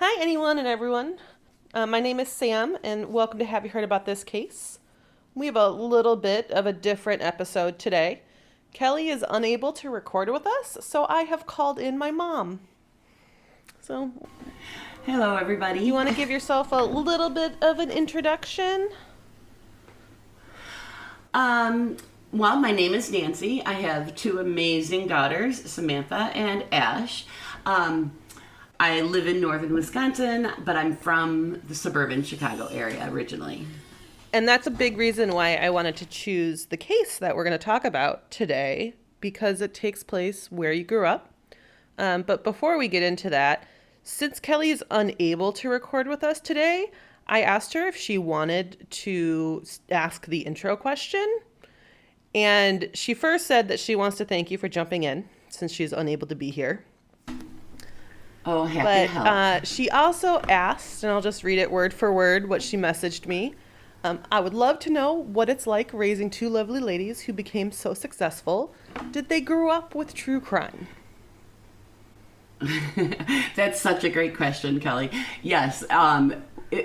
Hi, anyone and everyone. My name is Sam, and welcome to Have You Heard About This Case? We have a little bit of a different episode today. Kelly is unable to record with us, so I have called in my mom. So, Hello, everybody. you want to give yourself a little bit of an introduction? Well, my name is Nancy. I have two amazing daughters, Samantha and Ash. I live in northern Wisconsin, but I'm from the suburban Chicago area originally. And that's a big reason why I wanted to choose the case that we're going to talk about today, because it takes place where you grew up. But before we get into that, since Kelly is unable to record with us today, I asked her if she wanted to ask the intro question. And she first said that she wants to thank you for jumping in, since she's unable to be here. Oh, happy to help. But she also asked, and I'll just read it word for word, what she messaged me. I would love to know what it's like raising two lovely ladies who became so successful. Did they grow up with true crime? That's such a great question, Kelly. Yes,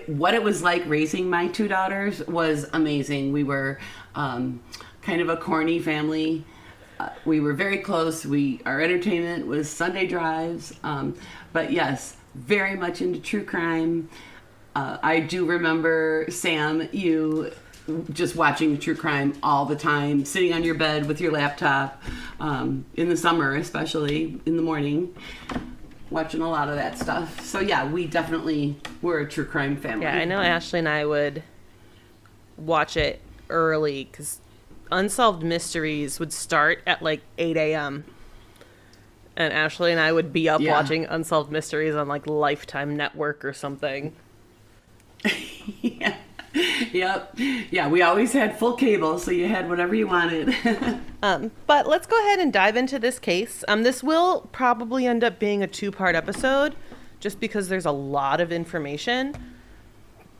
what it was like raising my two daughters was amazing. We were kind of a corny family. We were very close. Our entertainment was Sunday drives. But yes, very much into true crime. I do remember, Sam, you just watching true crime all the time, sitting on your bed with your laptop, in the summer, especially in the morning, watching a lot of that stuff. So yeah, we definitely were a true crime family. Yeah, I know Ashley and I would watch it early because Unsolved Mysteries would start at like 8 a.m. And Ashley and I would be up watching Unsolved Mysteries on like Lifetime Network or something. Yeah. Yep. Yeah, we always had full cable, so you had whatever you wanted. But let's go ahead and dive into this case. This will probably end up being a two-part episode just because there's a lot of information.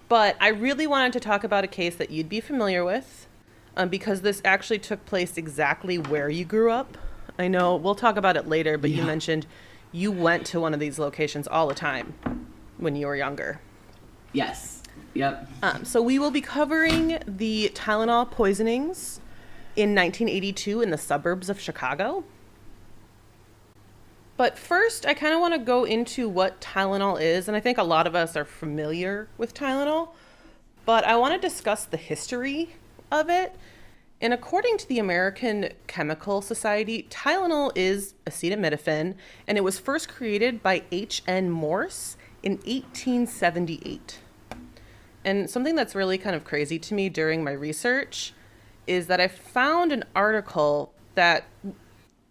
But I really wanted to talk about a case that you'd be familiar with because this actually took place exactly where you grew up. I know we'll talk about it later, but you mentioned you went to one of these locations all the time when you were younger. Yes. Yep. So we will be covering the Tylenol poisonings in 1982 in the suburbs of Chicago. But first, I kind of want to go into what Tylenol is, and I think a lot of us are familiar with Tylenol, but I want to discuss the history of it. And according to the American Chemical Society, Tylenol is acetaminophen, and it was first created by H.N. Morse in 1878. And something that's really kind of crazy to me during my research is that I found an article that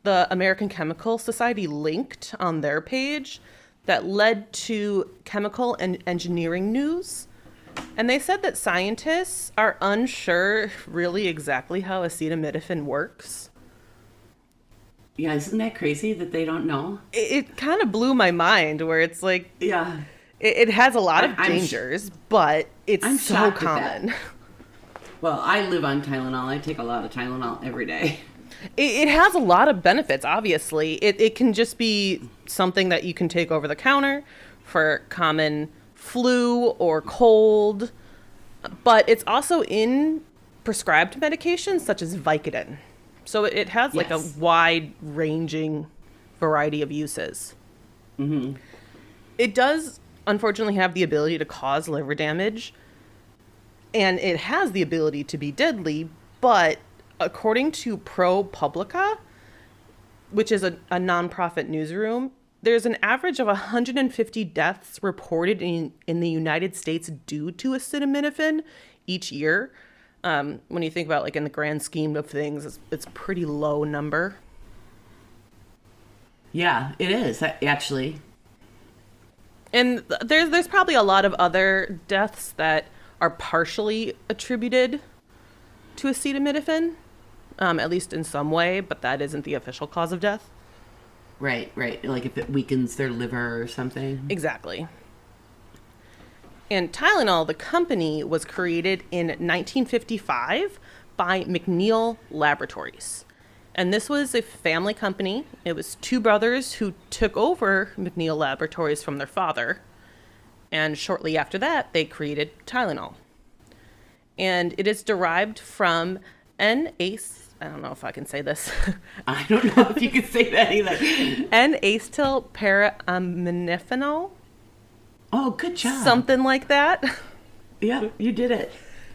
the American Chemical Society linked on their page that led to Chemical and Engineering News. And they said that scientists are unsure really exactly how acetaminophen works. Yeah, isn't that crazy that they don't know? It kind of blew my mind where it's like, Yeah. it has a lot of dangers, but it's so common. Well, I live on Tylenol. I take a lot of Tylenol every day. It has a lot of benefits, obviously. It can just be something that you can take over the counter for common flu or cold, but it's also in prescribed medications such as Vicodin. So it has like a wide-ranging variety of uses. Mm-hmm. It does, unfortunately, have the ability to cause liver damage, and it has the ability to be deadly, but according to ProPublica, which is a nonprofit newsroom, there's an average of 150 deaths reported in the United States due to acetaminophen each year. When you think about like in the grand scheme of things, it's a pretty low number. Yeah, it is, actually. And there's probably a lot of other deaths that are partially attributed to acetaminophen, at least in some way, but that isn't the official cause of death. Right. Like if it weakens their liver or something. Exactly. And Tylenol, the company, was created in 1955 by McNeil Laboratories. And this was a family company. It was two brothers who took over McNeil Laboratories from their father. And shortly after that, they created Tylenol. And it is derived from N-ace, I don't know if I can say this. I don't know if you can say that either. N-acetyl para-aminophenol. Oh, good job. Something like that. Yeah, you did it.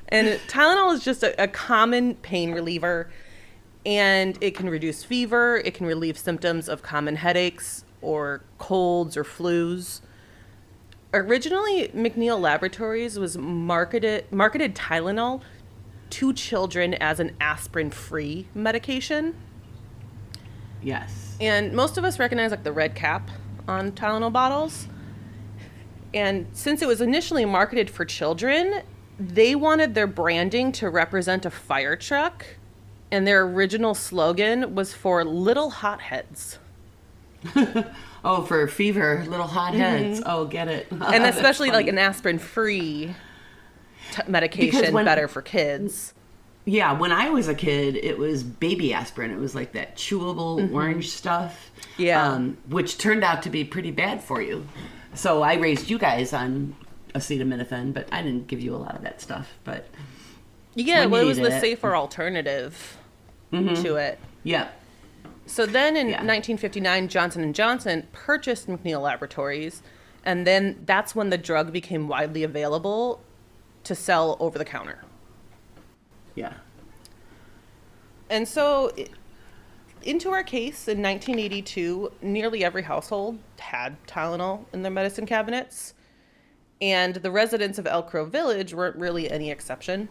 And Tylenol is just a common pain reliever, and it can reduce fever. It can relieve symptoms of common headaches or colds or flus. Originally, McNeil Laboratories was marketed Tylenol to children as an aspirin-free medication. Yes. And most of us recognize like the red cap on Tylenol bottles. And since it was initially marketed for children, they wanted their branding to represent a fire truck, and their original slogan was for little hotheads. Oh, for fever, little hotheads. Oh, get it. And especially like an aspirin-free medication, better for kids. Yeah, when I was a kid, it was baby aspirin. It was like that chewable orange stuff. Yeah. Which turned out to be pretty bad for you. So I raised you guys on acetaminophen, but I didn't give you a lot of that stuff. But yeah, well, it was the safer alternative to it. Yeah. So then in 1959, Johnson & Johnson purchased McNeil Laboratories, and then that's when the drug became widely available to sell over the counter. Yeah. And so into our case in 1982, nearly every household had Tylenol in their medicine cabinets, and the residents of Elk Grove Village weren't really any exception.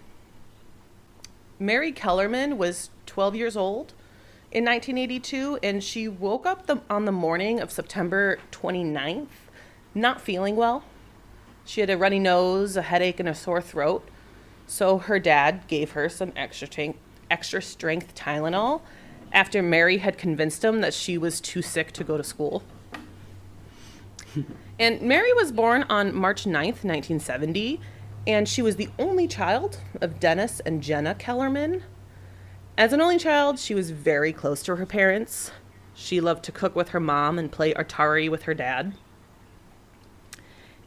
Mary Kellerman was 12 years old in 1982, and she woke up on the morning of September 29th, not feeling well. She had a runny nose, a headache, and a sore throat. So her dad gave her some extra strength Tylenol after Mary had convinced him that she was too sick to go to school. And Mary was born on March 9th, 1970, and she was the only child of Dennis and Jenna Kellerman. As an only child, she was very close to her parents. She loved to cook with her mom and play Atari with her dad.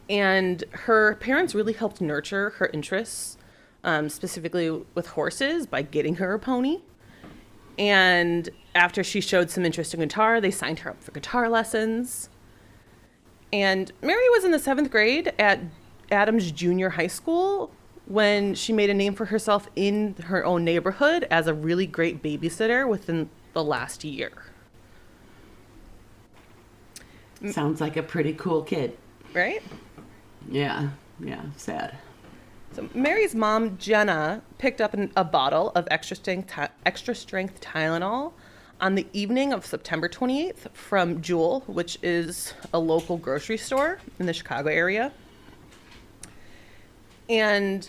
And her parents really helped nurture her interests, specifically with horses, by getting her a pony. And after she showed some interest in guitar, they signed her up for guitar lessons. And Mary was in the 7th grade at Adams Junior High School when she made a name for herself in her own neighborhood as a really great babysitter within the last year. Sounds like a pretty cool kid. Right? Yeah, sad. So Mary's mom, Jenna, picked up a bottle of extra strength Tylenol on the evening of September 28th from Jewel, which is a local grocery store in the Chicago area. And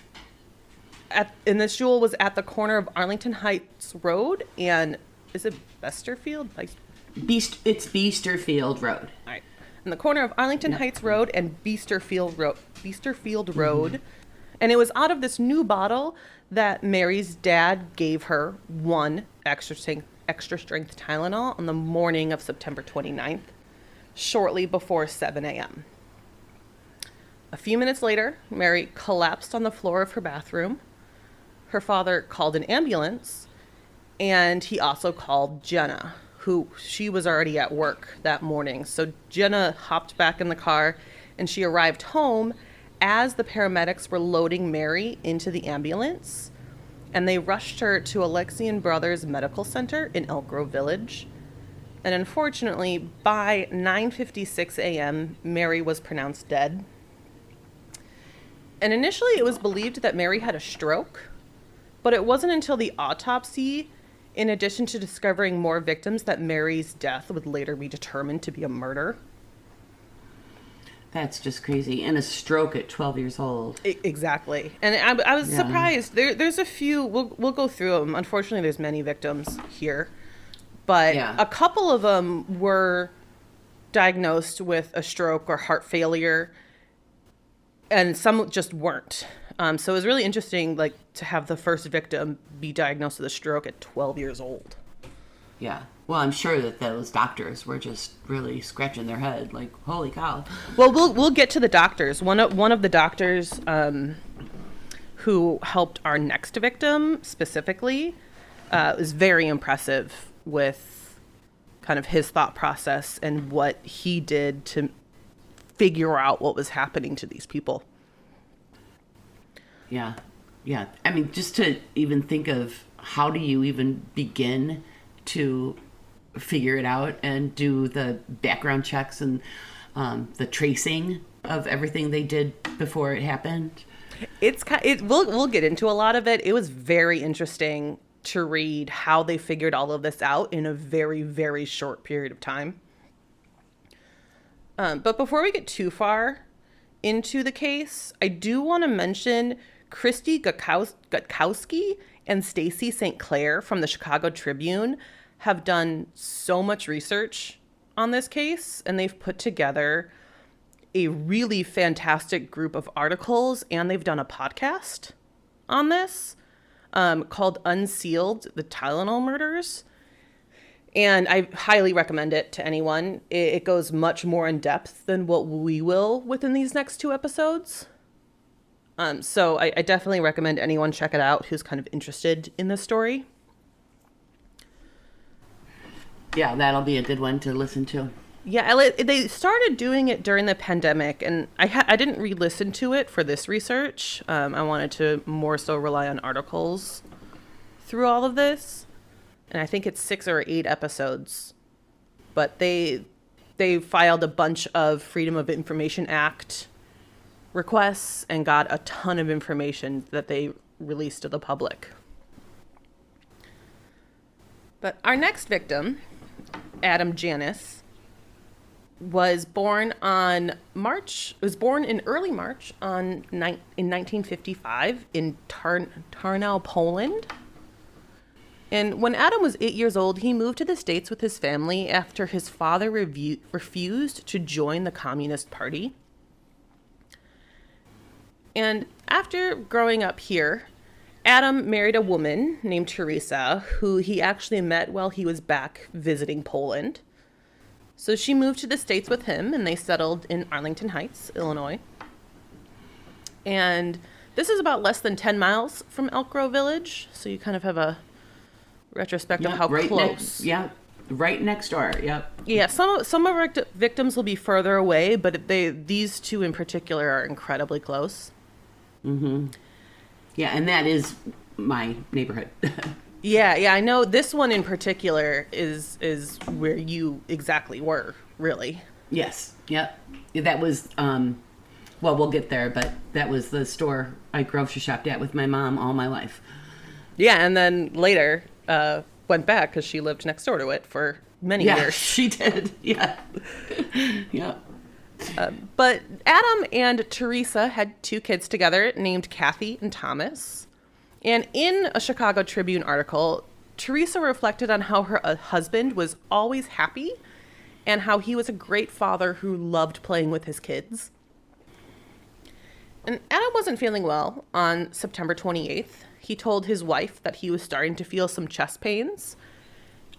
this Jewel was at the corner of Arlington Heights Road and, is it Besterfield? It's Beesterfield Road. All right. In the corner of Arlington Heights Road and Beesterfield Road. And it was out of this new bottle that Mary's dad gave her one extra strength Tylenol on the morning of September 29th, shortly before 7 a.m. A few minutes later, Mary collapsed on the floor of her bathroom. Her father called an ambulance, and he also called Jenna, who she was already at work that morning. So Jenna hopped back in the car, and she arrived home as the paramedics were loading Mary into the ambulance, and they rushed her to Alexian Brothers Medical Center in Elk Grove Village. And unfortunately, by 9:56 a.m., Mary was pronounced dead. And initially, it was believed that Mary had a stroke, but it wasn't until the autopsy, in addition to discovering more victims, that Mary's death would later be determined to be a murder. That's just crazy. And a stroke at 12 years old. Exactly. And I was surprised. There's a few, we'll go through them. Unfortunately, there's many victims here. But a couple of them were diagnosed with a stroke or heart failure, and some just weren't. So it was really interesting, to have the first victim be diagnosed with a stroke at 12 years old. Yeah. Well, I'm sure that those doctors were just really scratching their head, like, holy cow. Well, we'll get to the doctors. One of the doctors who helped our next victim specifically is very impressive with kind of his thought process and what he did to figure out what was happening to these people. Yeah. Yeah. I mean, just to even think of how do you even begin to figure it out and do the background checks and the tracing of everything they did before it happened. We'll get into a lot of it. It was very interesting to read how they figured all of this out in a very, very short period of time. But before we get too far into the case, I do want to mention Christy Gutkowski and Stacy St. Clair from the Chicago Tribune have done so much research on this case, and they've put together a really fantastic group of articles, and they've done a podcast on this called Unsealed, the Tylenol Murders. And I highly recommend it to anyone. It goes much more in depth than what we will within these next 2 episodes. So I definitely recommend anyone check it out who's kind of interested in this story. Yeah, that'll be a good one to listen to. Yeah, they started doing it during the pandemic, and I didn't re-listen to it for this research. I wanted to more so rely on articles through all of this. And I think it's 6 or 8 episodes. But they filed a bunch of Freedom of Information Act requests and got a ton of information that they released to the public. But our next victim, Adam Janis, was born in early March in 1955 in Tarnow, Poland. And when Adam was 8 years old, he moved to the States with his family after his father refused to join the Communist Party. And after growing up here, Adam married a woman named Teresa, who he actually met while he was back visiting Poland. So she moved to the States with him, and they settled in Arlington Heights, Illinois. And this is about less than 10 miles from Elk Grove Village, so you kind of have a retrospect of how close. Right next door. Yep. Yeah, some of our victims will be further away, but these 2 in particular are incredibly close. Mm-hmm. Yeah, and that is my neighborhood. Yeah, I know this one in particular is where you exactly were, really. Yes. Yep. That was well, we'll get there, but that was the store I grocery shopped at with my mom all my life. Yeah, and then later went back because she lived next door to it for many years. She did. Yeah. Yeah. But Adam and Teresa had 2 kids together named Kathy and Thomas. And in a Chicago Tribune article, Teresa reflected on how her husband was always happy and how he was a great father who loved playing with his kids. And Adam wasn't feeling well on September 28th. He told his wife that he was starting to feel some chest pains.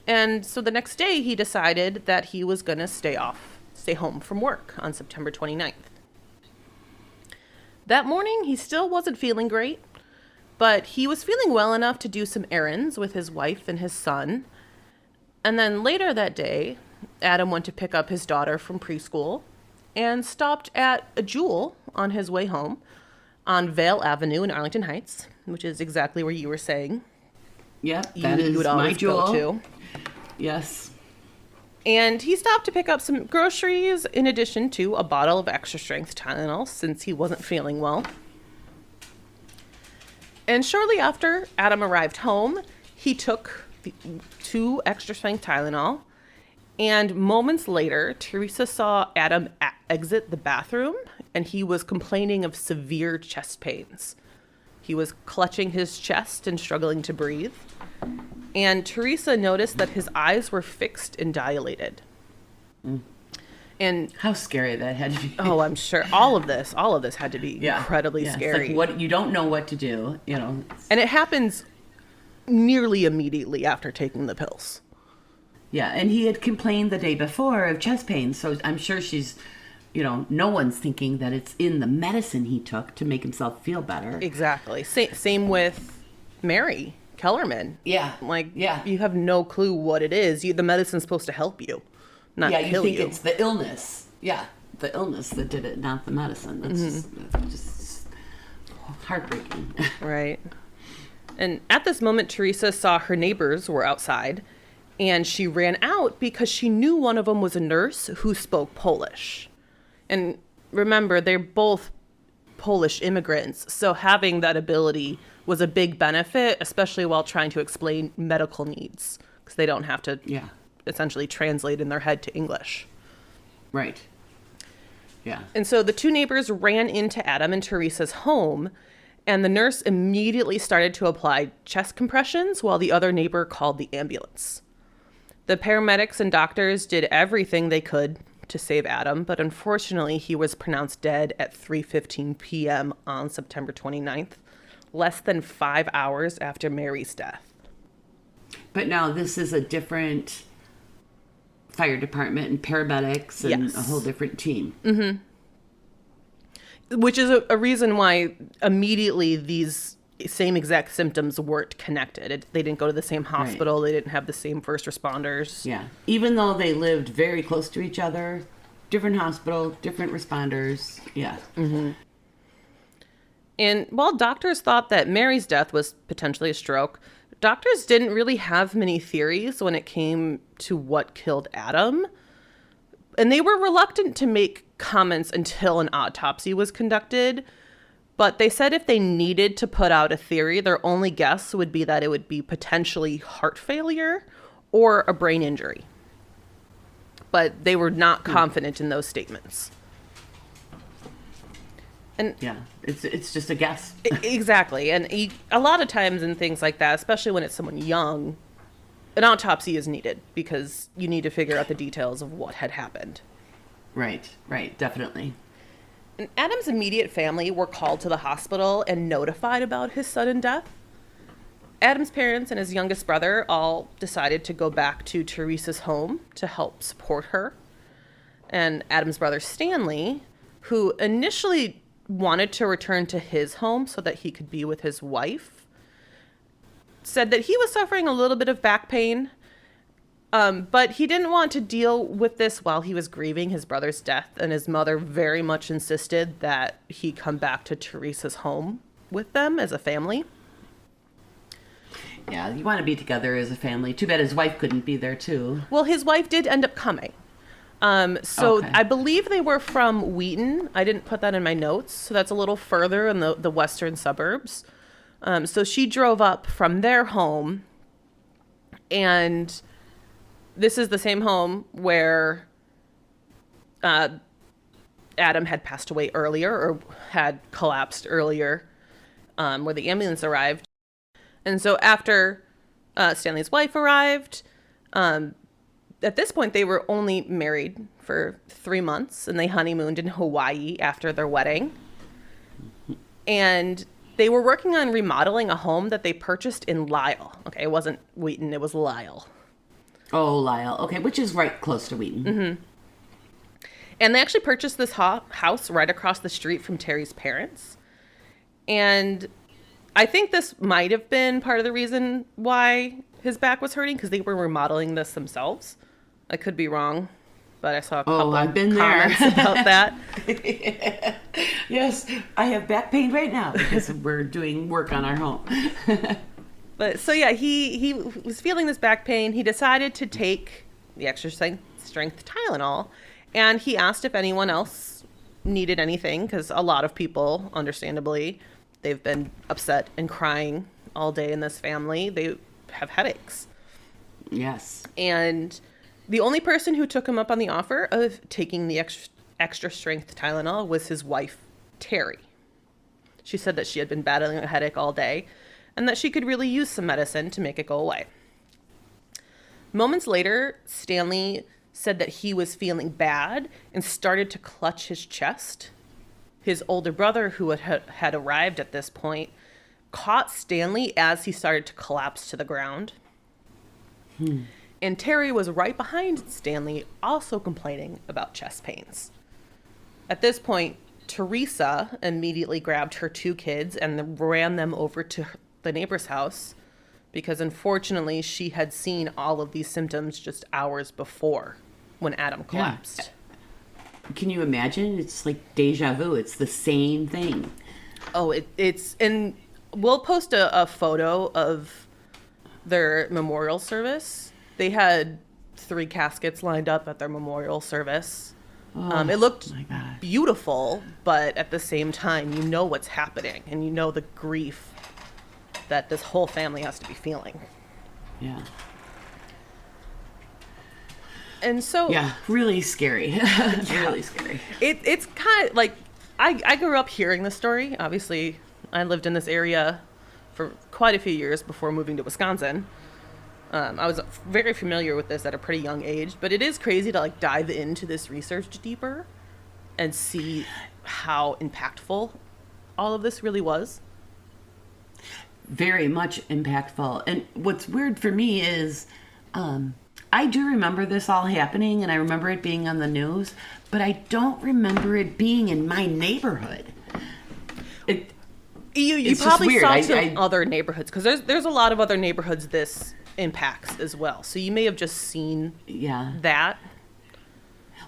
And so the next day he decided that he was going to stay home from work on September 29th. That morning, he still wasn't feeling great, but he was feeling well enough to do some errands with his wife and his son. And then later that day, Adam went to pick up his daughter from preschool and stopped at a Jewel on his way home on Vale Avenue in Arlington Heights, which is exactly where you were saying. Yeah, that is my Jewel. Go to. Yes. And he stopped to pick up some groceries in addition to a bottle of extra strength Tylenol since he wasn't feeling well. And shortly after Adam arrived home, he took 2 extra strength Tylenol. And moments later, Teresa saw Adam exit the bathroom, and he was complaining of severe chest pains. He was clutching his chest and struggling to breathe. And Teresa noticed that his eyes were fixed and dilated. Mm. And how scary that had to be. Oh, I'm sure all of this had to be incredibly scary. It's like you don't know what to do, And it happens nearly immediately after taking the pills. Yeah, and he had complained the day before of chest pain, so I'm sure she's, no one's thinking that it's in the medicine he took to make himself feel better. Exactly. Same with Mary Kellerman. Yeah. You have no clue what it is. The medicine's supposed to help you, not kill you. You think it's the illness. Yeah, the illness that did it, not the medicine. That's just heartbreaking. Right. And at this moment, Teresa saw her neighbors were outside, and she ran out because she knew one of them was a nurse who spoke Polish. And remember, they're both Polish immigrants, so having that ability was a big benefit, especially while trying to explain medical needs, because they don't have to essentially translate in their head to English. Right. Yeah. And so the two neighbors ran into Adam and Teresa's home, and the nurse immediately started to apply chest compressions while the other neighbor called the ambulance. The paramedics and doctors did everything they could to save Adam, but unfortunately he was pronounced dead at 3:15 p.m. on September 29th, less than 5 hours after Mary's death. But now this is a different fire department and paramedics and a whole different team. Mm-hmm. Which is a reason why immediately these same exact symptoms weren't connected. They didn't go to the same hospital. Right. They didn't have the same first responders. Yeah. Even though they lived very close to each other, different hospital, different responders. Yeah. Mm-hmm. And while doctors thought that Mary's death was potentially a stroke, doctors didn't really have many theories when it came to what killed Adam. And they were reluctant to make comments until an autopsy was conducted. But they said if they needed to put out a theory, their only guess would be that it would be potentially heart failure or a brain injury. But they were not confident in those statements. And yeah, it's just a guess. Exactly. And a lot of times in things like that, especially when it's someone young, an autopsy is needed because you need to figure out the details of what had happened. Right, definitely. And Adam's immediate family were called to the hospital and notified about his sudden death. Adam's parents and his youngest brother all decided to go back to Teresa's home to help support her. And Adam's brother Stanley, who initially wanted to return to his home so that he could be with his wife, said that he was suffering a little bit of back pain, but he didn't want to deal with this while he was grieving his brother's death, and his mother very much insisted that he come back to Teresa's home with them as a family. Yeah, you want to be together as a family. Too bad his wife couldn't be there, too. Well, his wife did end up coming. Okay. I believe they were from Wheaton. I didn't put that in my notes, so that's a little further in the western suburbs. So she drove up from their home, and this is the same home where Adam had passed away earlier or had collapsed earlier, where the ambulance arrived. And so after Stanley's wife arrived, at this point they were only married for 3 months, and they honeymooned in Hawaii after their wedding. And they were working on remodeling a home that they purchased in Lisle. Okay, it wasn't Wheaton, it was Lisle. Oh, Lisle. Okay, which is right close to Wheaton. Mm-hmm. And they actually purchased this house right across the street from Terry's parents. And I think this might have been part of the reason why his back was hurting, because they were remodeling this themselves. I could be wrong, but I saw a couple I've been comments there. about that. Yes, I have back pain right now because we're doing work on our home. But so yeah, he was feeling this back pain. He decided to take the extra strength Tylenol, and he asked if anyone else needed anything, because a lot of people, understandably, they've been upset and crying all day in this family. They have headaches. Yes. And the only person who took him up on the offer of taking the extra strength Tylenol was his wife, Terry. She said that she had been battling a headache all day and that she could really use some medicine to make it go away. Moments later, Stanley said that he was feeling bad and started to clutch his chest. His older brother, who had arrived at this point, caught Stanley as he started to collapse to the ground. And Terry was right behind Stanley, also complaining about chest pains. At this point, Teresa immediately grabbed her 2 kids and ran them over to the neighbor's house because unfortunately she had seen all of these symptoms just hours before when Adam collapsed. Yeah. Can you imagine? It's like deja vu. It's the same thing. Oh, it's, and we'll post a photo of their memorial service. They had 3 caskets lined up at their memorial service. It looked beautiful, but at the same time, you know what's happening, and you know the grief that this whole family has to be feeling. Yeah. And so... Yeah, really scary. Really scary. It's kind of like... I grew up hearing this story. Obviously, I lived in this area for quite a few years before moving to Wisconsin. I was very familiar with this at a pretty young age, but it is crazy to like dive into this research deeper and see how impactful all of this really was. Very much impactful. And what's weird for me is I do remember this all happening and I remember it being on the news, but I don't remember it being in my neighborhood. You probably saw it in other neighborhoods because there's a lot of other neighborhoods this impacts as well. So you may have just seen that.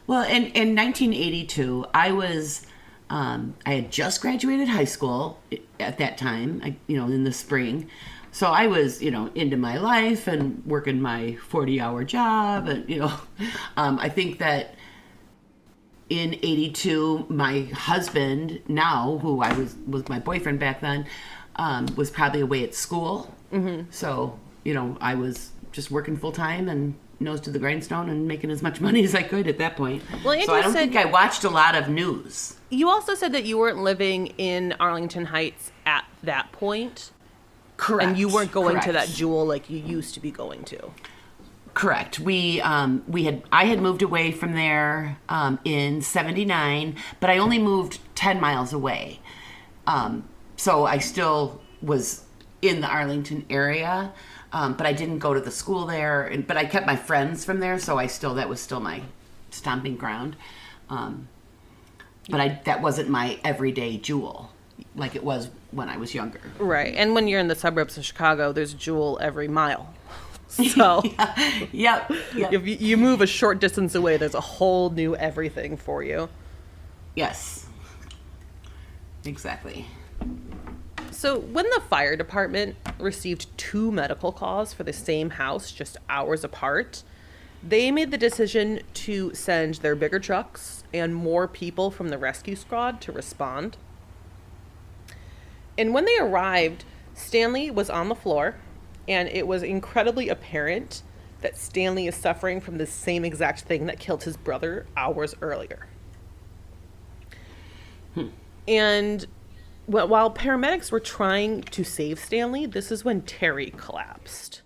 Well, in 1982, I had just graduated high school at that time, in the spring. So I was, into my life and working my 40-hour job. And, I think that in 82, my husband now, who was my boyfriend back then, was probably away at school. Mm-hmm. So, I was just working full time and nose to the grindstone and making as much money as I could at that point. Well, Andrew so I don't think I watched a lot of news. You also said that you weren't living in Arlington Heights at that point. Correct. And you weren't going to that Jewel like you used to be going to. Correct. I had moved away from there in 79, but I only moved 10 miles away. So I still was in the Arlington area, but I didn't go to the school there. But I kept my friends from there, so that was still my stomping ground. But that wasn't my everyday Jewel like it was when I was younger. Right. And when you're in the suburbs of Chicago, there's Jewel every mile. So Yep. If you move a short distance away, there's a whole new everything for you. Yes. Exactly. So when the fire department received 2 medical calls for the same house just hours apart, they made the decision to send their bigger trucks and more people from the rescue squad to respond. And when they arrived, Stanley was on the floor, and it was incredibly apparent that Stanley is suffering from the same exact thing that killed his brother hours earlier. And while paramedics were trying to save Stanley, this is when Terry collapsed.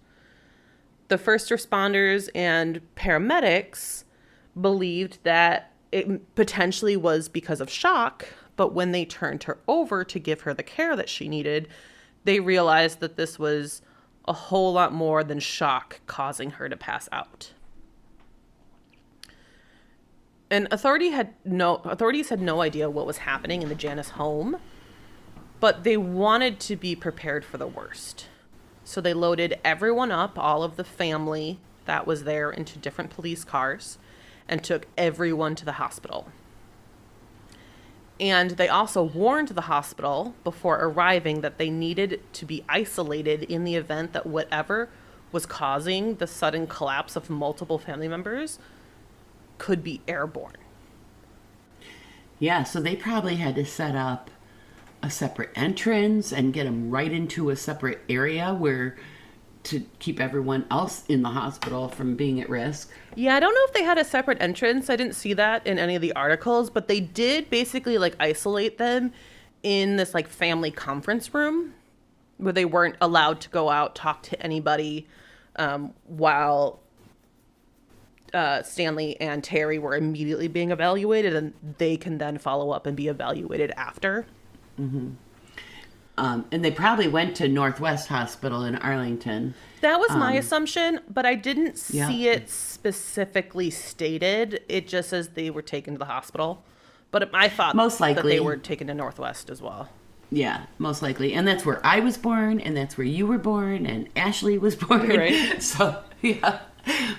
The first responders and paramedics believed that it potentially was because of shock, but when they turned her over to give her the care that she needed, they realized that this was a whole lot more than shock causing her to pass out. And authorities had no idea what was happening in the Janus home, but they wanted to be prepared for the worst. So they loaded everyone up, all of the family that was there, into different police cars and took everyone to the hospital. And they also warned the hospital before arriving that they needed to be isolated in the event that whatever was causing the sudden collapse of multiple family members could be airborne. Yeah, so they probably had to set up a separate entrance and get them right into a separate area to keep everyone else in the hospital from being at risk. Yeah, I don't know if they had a separate entrance. I didn't see that in any of the articles, but they did basically isolate them in this family conference room where they weren't allowed to go out, talk to anybody, while Stanley and Terry were immediately being evaluated, and they can then follow up and be evaluated after. Mm-hmm. And they probably went to Northwest Hospital in Arlington. That was my assumption, but I didn't Yeah. see it specifically stated. It just says they were taken to the hospital. But I thought Most that they likely. were taken to Northwest as well. Yeah, most likely. And that's where I was born, and that's where you were born, and Ashley was born. Right. So, yeah,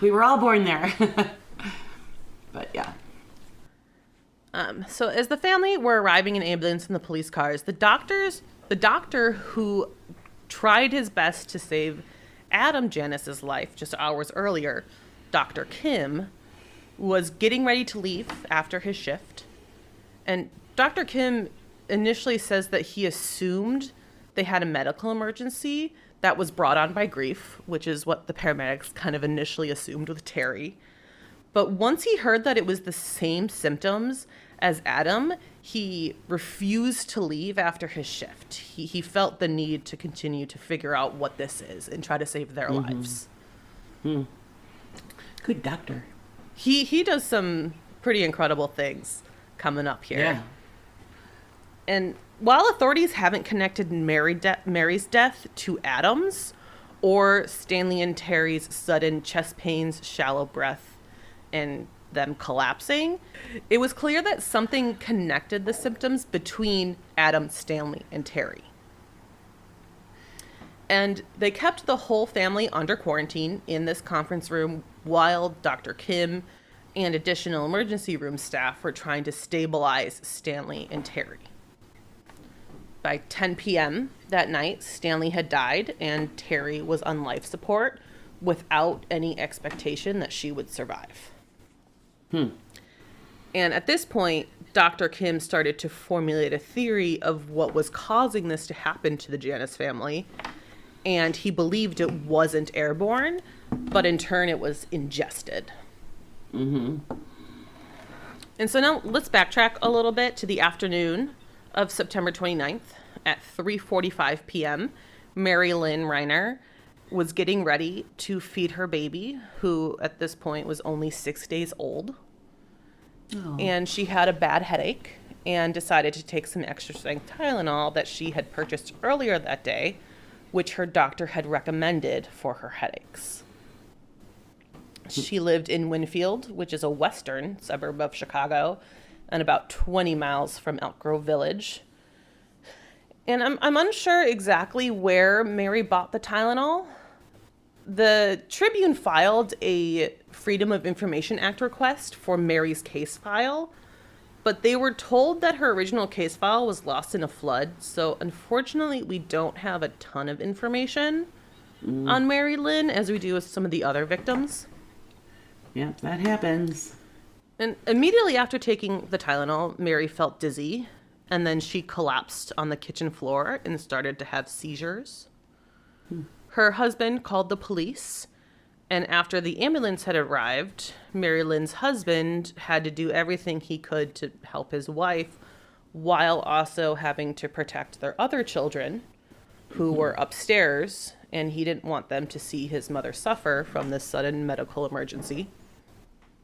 we were all born there. But, yeah. So as the family were arriving in ambulance and the police cars, the doctor who tried his best to save Adam Janice's life just hours earlier, Dr. Kim, was getting ready to leave after his shift. And Dr. Kim initially says that he assumed they had a medical emergency that was brought on by grief, which is what the paramedics kind of initially assumed with Terry. But once he heard that it was the same symptoms as Adam, he refused to leave after his shift. He felt the need to continue to figure out what this is and try to save their lives. Good doctor. He does some pretty incredible things coming up here. Yeah. And while authorities haven't connected Mary's death to Adam's or Stanley and Terry's sudden chest pains, shallow breath, and them collapsing, it was clear that something connected the symptoms between Adam, Stanley, and Terry. And they kept the whole family under quarantine in this conference room while Dr. Kim and additional emergency room staff were trying to stabilize Stanley and Terry. By 10 p.m. that night, Stanley had died and Terry was on life support without any expectation that she would survive. And at this point, Dr. Kim started to formulate a theory of what was causing this to happen to the Janice family. And he believed it wasn't airborne, but in turn it was ingested. And so now let's backtrack a little bit to the afternoon of September 29th at 3:45 p.m. Mary Lynn Reiner was getting ready to feed her baby, who at this point was only 6 days old. Oh. And she had a bad headache and decided to take some extra strength Tylenol that she had purchased earlier that day, which her doctor had recommended for her headaches. She lived in Winfield, which is a western suburb of Chicago, and about 20 miles from Elk Grove Village. And I'm unsure exactly where Mary bought the Tylenol. The Tribune filed a Freedom of Information Act request for Mary's case file, but they were told that her original case file was lost in a flood, so unfortunately we don't have a ton of information on Mary Lynn as we do with some of the other victims. Yep, that happens. And immediately after taking the Tylenol, Mary felt dizzy, and then she collapsed on the kitchen floor and started to have seizures. Her husband called the police, and after the ambulance had arrived, Mary Lynn's husband had to do everything he could to help his wife while also having to protect their other children who were upstairs, and he didn't want them to see his mother suffer from this sudden medical emergency.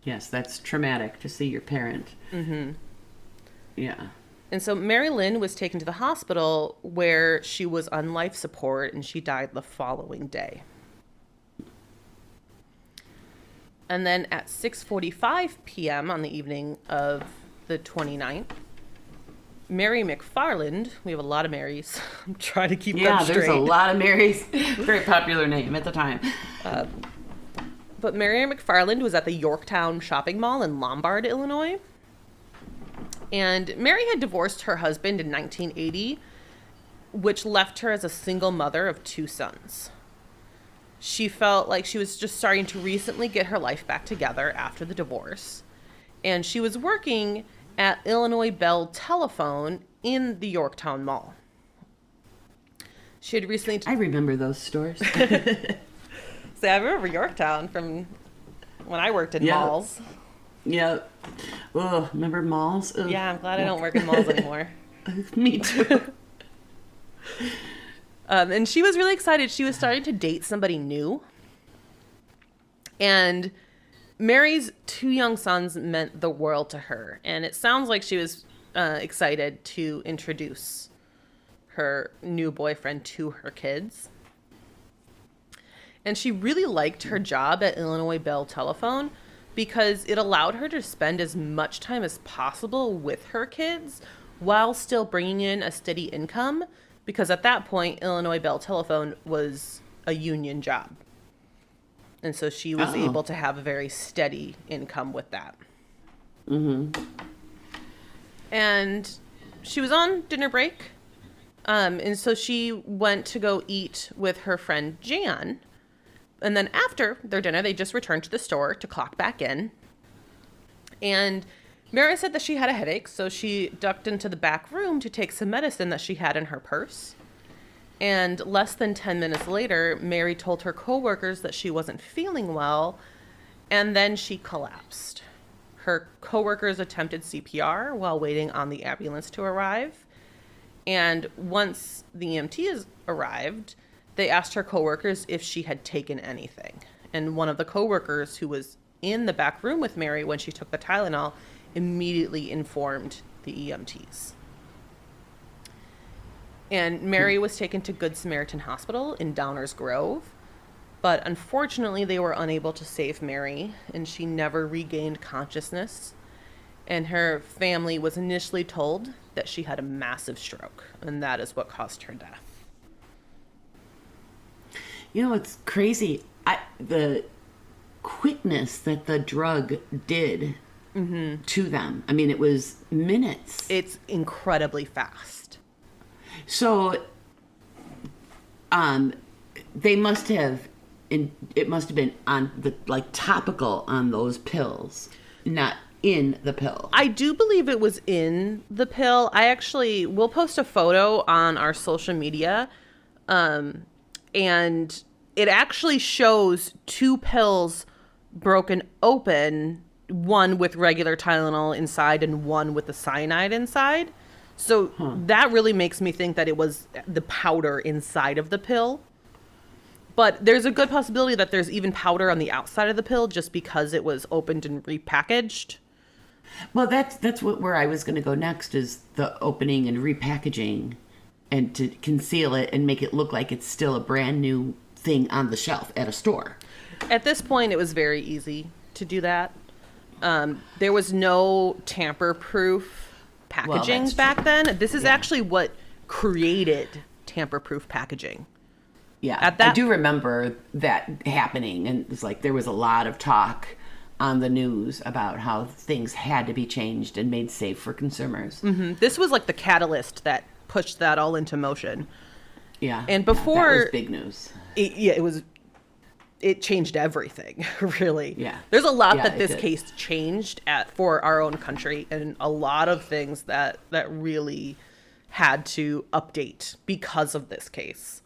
Yes, that's traumatic to see your parent. Yeah. And so Mary Lynn was taken to the hospital where she was on life support and she died the following day. And then at 6:45 p.m. on the evening of the 29th, Mary McFarland, we have a lot of Marys. I'm trying to keep them straight. Yeah, there's a lot of Marys. Very popular name at the time. But Mary McFarland was at the Yorktown shopping mall in Lombard, Illinois. And Mary had divorced her husband in 1980, which left her as a single mother of 2 sons. She felt like she was just starting to recently get her life back together after the divorce. And she was working at Illinois Bell Telephone in the Yorktown Mall. She had recently... I remember those stores. See, I remember Yorktown from when I worked in malls. Yeah. Oh, remember malls? Ugh. Yeah, I'm glad I don't work in malls anymore. Me too. And she was really excited. She was starting to date somebody new. And Mary's 2 young sons meant the world to her. And it sounds like she was excited to introduce her new boyfriend to her kids. And she really liked her job at Illinois Bell Telephone because it allowed her to spend as much time as possible with her kids while still bringing in a steady income, because at that point, Illinois Bell Telephone was a union job. And so she was able to have a very steady income with that. Mm-hmm. And she was on dinner break. And so she went to go eat with her friend Jan. And then after their dinner, they just returned to the store to clock back in. And Mary said that she had a headache, so she ducked into the back room to take some medicine that she had in her purse. And less than 10 minutes later, Mary told her coworkers that she wasn't feeling well, and then she collapsed. Her coworkers attempted CPR while waiting on the ambulance to arrive. And once the EMTs arrived, they asked her coworkers if she had taken anything. And one of the coworkers who was in the back room with Mary when she took the Tylenol immediately informed the EMTs. And Mary was taken to Good Samaritan Hospital in Downers Grove, but unfortunately they were unable to save Mary, and she never regained consciousness. And her family was initially told that she had a massive stroke, and that is what caused her death. You know, it's crazy. The quickness that the drug did to them. I mean, it was minutes. It's incredibly fast. So, they must have, it must have been on the, like, topical on those pills, not in the pill. I do believe it was in the pill. We'll post a photo on our social media, and it actually shows 2 pills broken open, one with regular Tylenol inside and one with the cyanide inside. So that really makes me think that it was the powder inside of the pill. But there's a good possibility that there's even powder on the outside of the pill just because it was opened and repackaged. Well, that's where I was going to go next, is the opening and repackaging, and to conceal it and make it look like it's still a brand new thing on the shelf at a store. At this point, it was very easy to do that. There was no tamper-proof packaging back then. This is actually what created tamper-proof packaging. Yeah, I do remember that happening, and it's like there was a lot of talk on the news about how things had to be changed and made safe for consumers. Mm-hmm. This was like the catalyst that pushed that all into motion. Yeah, and before that was big news. It changed everything, really. Yeah. There's a lot that this case changed for our own country, and a lot of things that really had to update because of this case.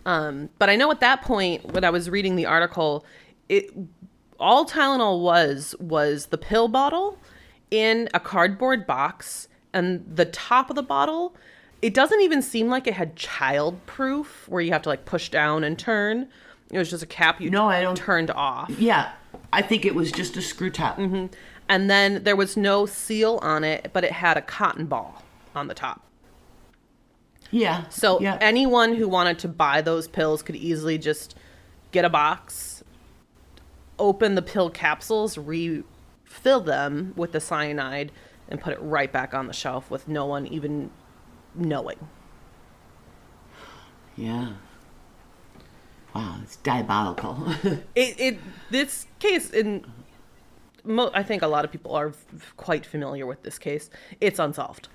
But I know at that point, when I was reading the article, all Tylenol was the pill bottle in a cardboard box, and the top of the bottle, it doesn't even seem like it had child-proof, where you have to like push down and turn. It was just a cap turned off. Yeah, I think it was just a screw top. Mm-hmm. And then there was no seal on it, but it had a cotton ball on the top. Yeah. So anyone who wanted to buy those pills could easily just get a box, open the pill capsules, refill them with the cyanide, and put it right back on the shelf with no one even knowing. Yeah. Wow, it's diabolical. This case, I think a lot of people are quite familiar with this case. It's unsolved.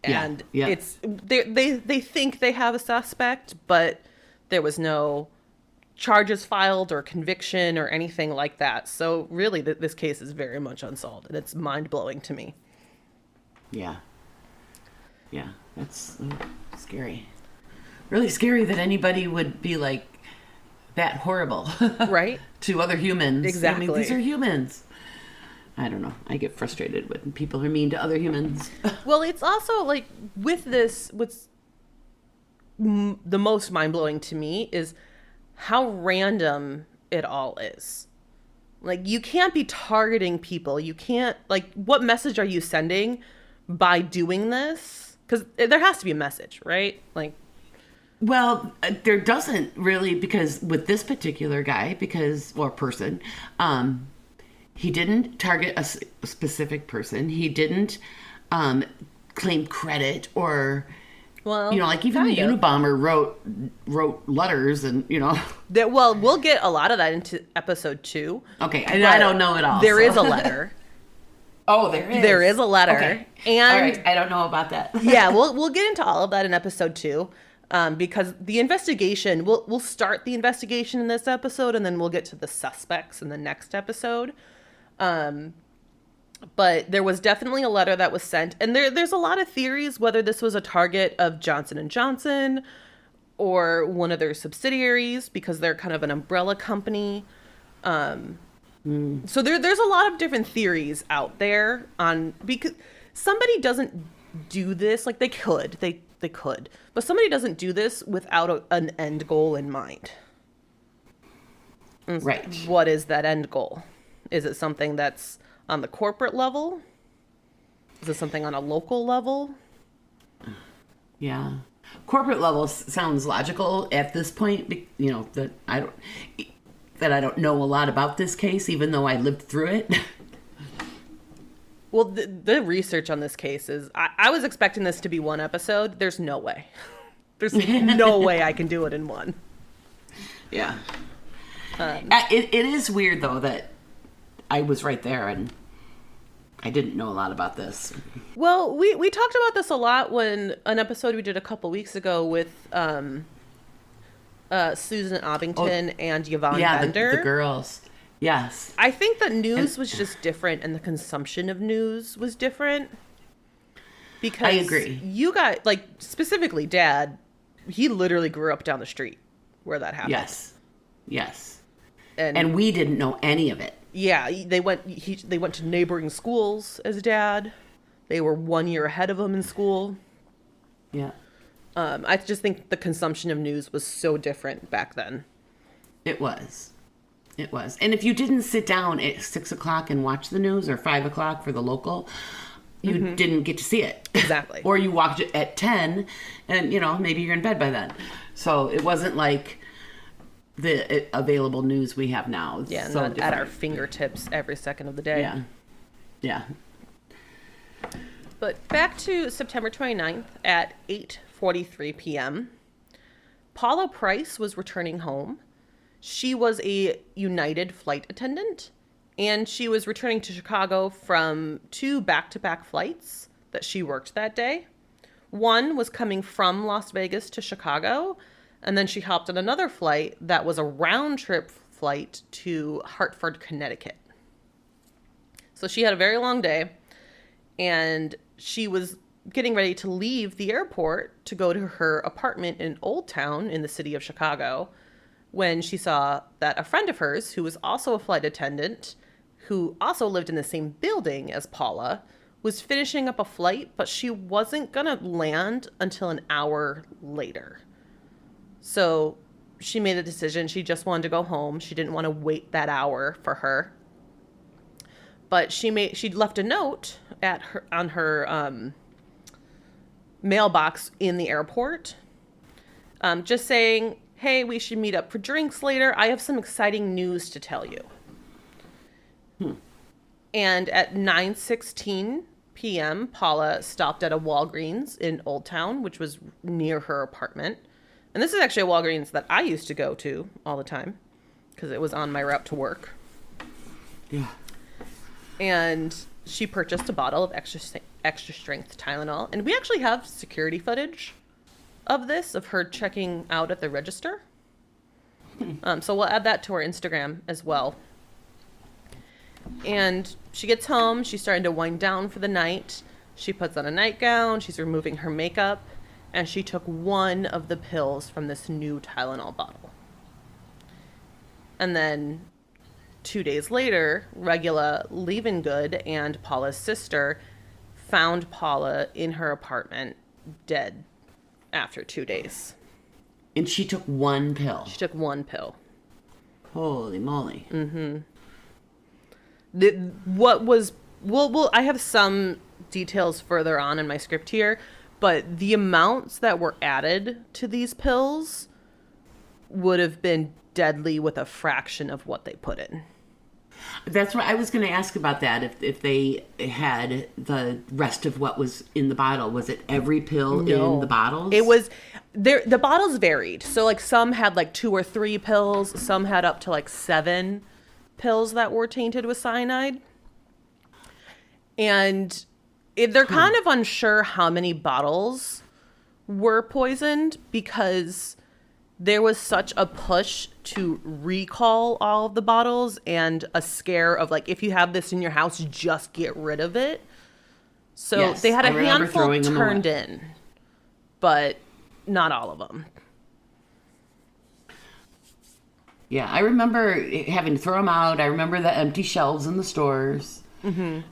And they think they have a suspect, but there was no charges filed or conviction or anything like that. So really, this case is very much unsolved, and it's mind-blowing to me. Yeah. Yeah, that's scary. Really scary that anybody would be like that horrible. Right? To other humans. Exactly. I mean, these are humans. I don't know. I get frustrated when people are mean to other humans. Well, it's also like with this, what's the most mind-blowing to me is how random it all is. Like, you can't be targeting people. You can't, like, what message are you sending by doing this? Because there has to be a message, right? Like, Well, there doesn't really, because with this particular guy, or person, he didn't target a specific person. He didn't claim credit or, well, like even the Unabomber wrote letters and, Well, we'll get a lot of that into episode 2. Okay, and I don't know it all. There is a letter. Oh, there is. There is a letter. Okay. And all right, I don't know about that. yeah, we'll get into all of that in episode 2. Because the investigation, we'll start the investigation in this episode, and then we'll get to the suspects in the next episode. But there was definitely a letter that was sent, and there's a lot of theories whether this was a target of Johnson & Johnson or one of their subsidiaries, because they're kind of an umbrella company. So there's a lot of different theories out there because somebody doesn't do this, like they could, but somebody doesn't do this without an end goal in mind. Right. What is that end goal? Is it something that's on the corporate level? Is it something on a local level? Yeah. Corporate level sounds logical at this point, that I don't know a lot about this case, even though I lived through it. Well, the research on this case is, I was expecting this to be one episode. There's no way. There's no way I can do it in one. Yeah. It is weird, though, that I was right there and I didn't know a lot about this. Well, we talked about this a lot when an episode we did a couple weeks ago with Susan Obbington and Yvonne Bender. The girls. Yes. I think the news was just different, and the consumption of news was different. Because I agree. You got, like, specifically Dad, he literally grew up down the street where that happened. Yes. And we didn't know any of it. Yeah, they went to neighboring schools as Dad. They were 1 year ahead of him in school. Yeah. I just think the consumption of news was so different back then. It was. And if you didn't sit down at 6 o'clock and watch the news, or 5 o'clock for the local, you didn't get to see it. Exactly. Or you watched it at 10 and, maybe you're in bed by then. So it wasn't like the available news we have now. It's yeah, so not at our fingertips every second of the day. Yeah. But back to September 29th at 8:43 p.m. Paula Price was returning home. She was a United flight attendant, and she was returning to Chicago from 2 back-to-back flights that she worked that day. One was coming from Las Vegas to Chicago, and then she hopped on another flight that was a round-trip flight to Hartford, Connecticut. So she had a very long day, and she was getting ready to leave the airport to go to her apartment in Old Town in the city of Chicago when she saw that a friend of hers, who was also a flight attendant, who also lived in the same building as Paula, was finishing up a flight, but she wasn't going to land until an hour later. So she made a decision. She just wanted to go home. She didn't want to wait that hour for her. But she'd left a note on her mailbox in the airport, just saying, "Hey, we should meet up for drinks later. I have some exciting news to tell you." And at 9:16 p.m., Paula stopped at a Walgreens in Old Town, which was near her apartment. And this is actually a Walgreens that I used to go to all the time because it was on my route to work. Yeah. And she purchased a bottle of extra strength Tylenol. And we actually have security footage of this, of her checking out at the register. So we'll add that to our Instagram as well. And she gets home. She's starting to wind down for the night. She puts on a nightgown. She's removing her makeup. And she took one of the pills from this new Tylenol bottle. And then 2 days later, Regula Leavengood and Paula's sister found Paula in her apartment dead after 2 days. And she took one pill. She took one pill. Holy moly. Mm-hmm. I have some details further on in my script here, But the amounts that were added to these pills would have been deadly with a fraction of what they put in. That's what I was going to ask about that. If they had the rest of what was in the bottle, was it every pill in the bottles? It was there. The bottles varied. So like some had like 2 or 3 pills. Some had up to like 7 pills that were tainted with cyanide. And they're kind of unsure how many bottles were poisoned because there was such a push to recall all of the bottles and a scare of like, if you have this in your house, just get rid of it. So yes, they had a I remember handful turned in, but not all of them. Yeah, I remember having to throw them out. I remember the empty shelves in the stores. That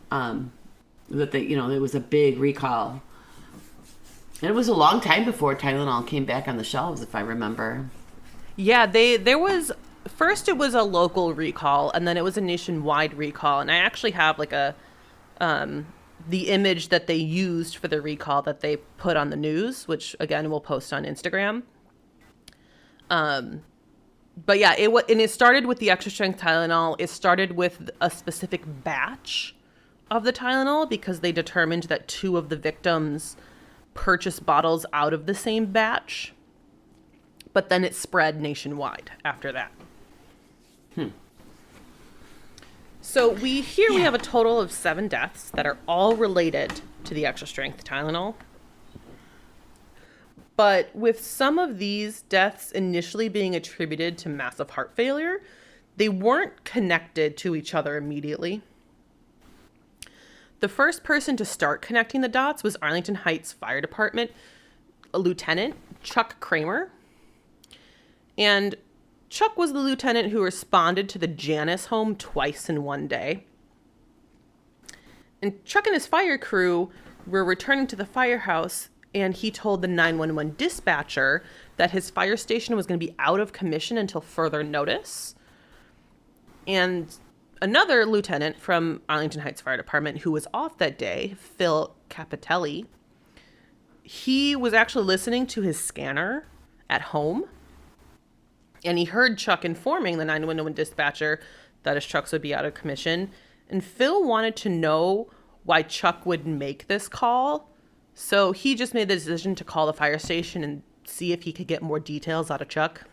it was a big recall. And it was a long time before Tylenol came back on the shelves, if I remember. Yeah, there was first it was a local recall, and then it was a nationwide recall. And I actually have like the image that they used for the recall that they put on the news, which again we'll post on Instagram. But yeah, it started with the extra strength Tylenol. It started with a specific batch of the Tylenol because they determined that 2 of the victims purchased bottles out of the same batch. But then it spread nationwide after that. So we have a total of 7 deaths that are all related to the extra strength Tylenol. But with some of these deaths initially being attributed to massive heart failure, they weren't connected to each other immediately. The first person to start connecting the dots was Arlington Heights Fire Department Lieutenant Chuck Kramer. And Chuck was the lieutenant who responded to the Janus home twice in one day. And Chuck and his fire crew were returning to the firehouse, and he told the 911 dispatcher that his fire station was going to be out of commission until further notice. And another lieutenant from Arlington Heights Fire Department who was off that day, Phil Capitelli, he was actually listening to his scanner at home. And he heard Chuck informing the 911 dispatcher that his trucks would be out of commission. And Phil wanted to know why Chuck would make this call. So he just made the decision to call the fire station and see if he could get more details out of Chuck.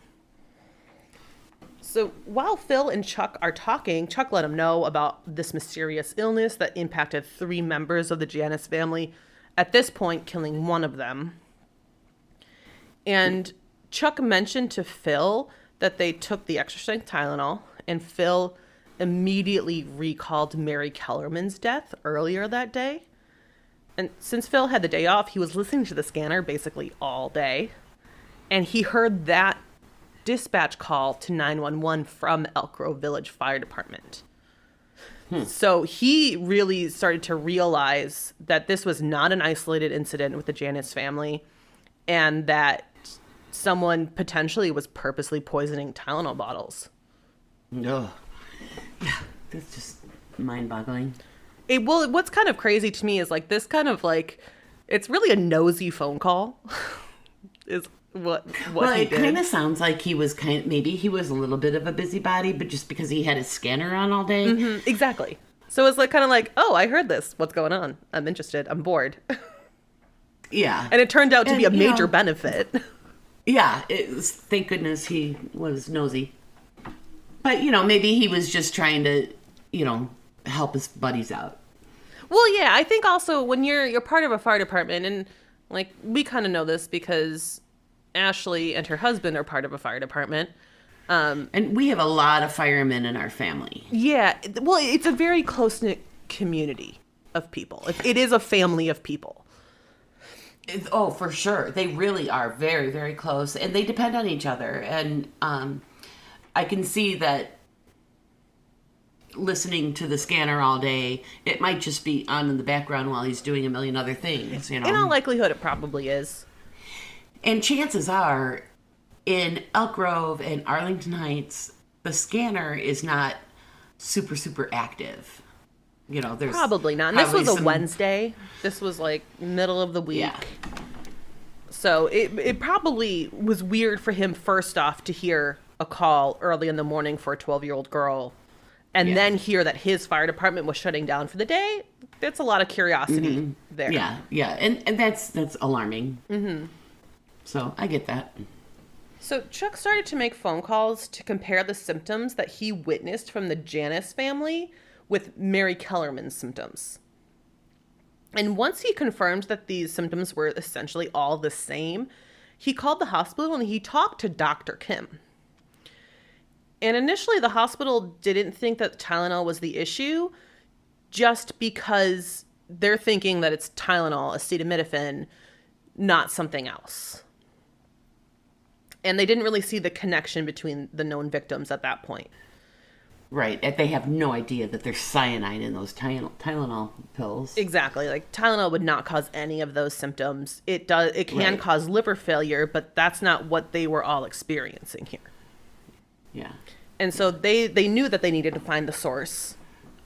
So while Phil and Chuck are talking, Chuck let him know about this mysterious illness that impacted 3 members of the Janus family, at this point killing one of them. And Chuck mentioned to Phil that they took the extra strength Tylenol, and Phil immediately recalled Mary Kellerman's death earlier that day. And since Phil had the day off, he was listening to the scanner basically all day. And he heard that dispatch call to 911 from Elk Grove Village Fire Department. So he really started to realize that this was not an isolated incident with the Janus family, and that someone potentially was purposely poisoning Tylenol bottles. No. That's just mind-boggling. What's kind of crazy to me is like this kind of like, it's really a nosy phone call. is what well, he it did. kind of sounds like he was maybe he was a little bit of a busybody, but just because he had his scanner on all day. Mm-hmm, exactly. So it's like kind of like, oh, I heard this. What's going on? I'm interested. I'm bored. Yeah. And it turned out to be a major benefit. Yeah. Thank goodness he was nosy. But, maybe he was just trying to, help his buddies out. Well, yeah, I think also when you're part of a fire department, and like we kind of know this because Ashley and her husband are part of a fire department. And we have a lot of firemen in our family. Yeah. Well, it's a very close-knit community of people. It is a family of people. Oh, for sure. They really are very, very close. And they depend on each other. And I can see that listening to the scanner all day, it might just be on in the background while he's doing a million other things, In all likelihood, it probably is. And chances are, in Elk Grove and Arlington Heights, the scanner is not super, super active. There's probably not. And this was a Wednesday. This was like middle of the week. Yeah. So it probably was weird for him, first off, to hear a call early in the morning for a 12-year-old girl and then hear that his fire department was shutting down for the day. That's a lot of curiosity there. Yeah. And that's alarming. Mm-hmm. So I get that. So Chuck started to make phone calls to compare the symptoms that he witnessed from the Janus family with Mary Kellerman's symptoms. And once he confirmed that these symptoms were essentially all the same, he called the hospital and he talked to Dr. Kim. And initially, the hospital didn't think that Tylenol was the issue, just because they're thinking that it's Tylenol, acetaminophen, not something else. And they didn't really see the connection between the known victims at that point. Right. They have no idea that there's cyanide in those Tylenol pills. Exactly. Like, Tylenol would not cause any of those symptoms. It can cause liver failure, but that's not what they were all experiencing here. Yeah. And so they knew that they needed to find the source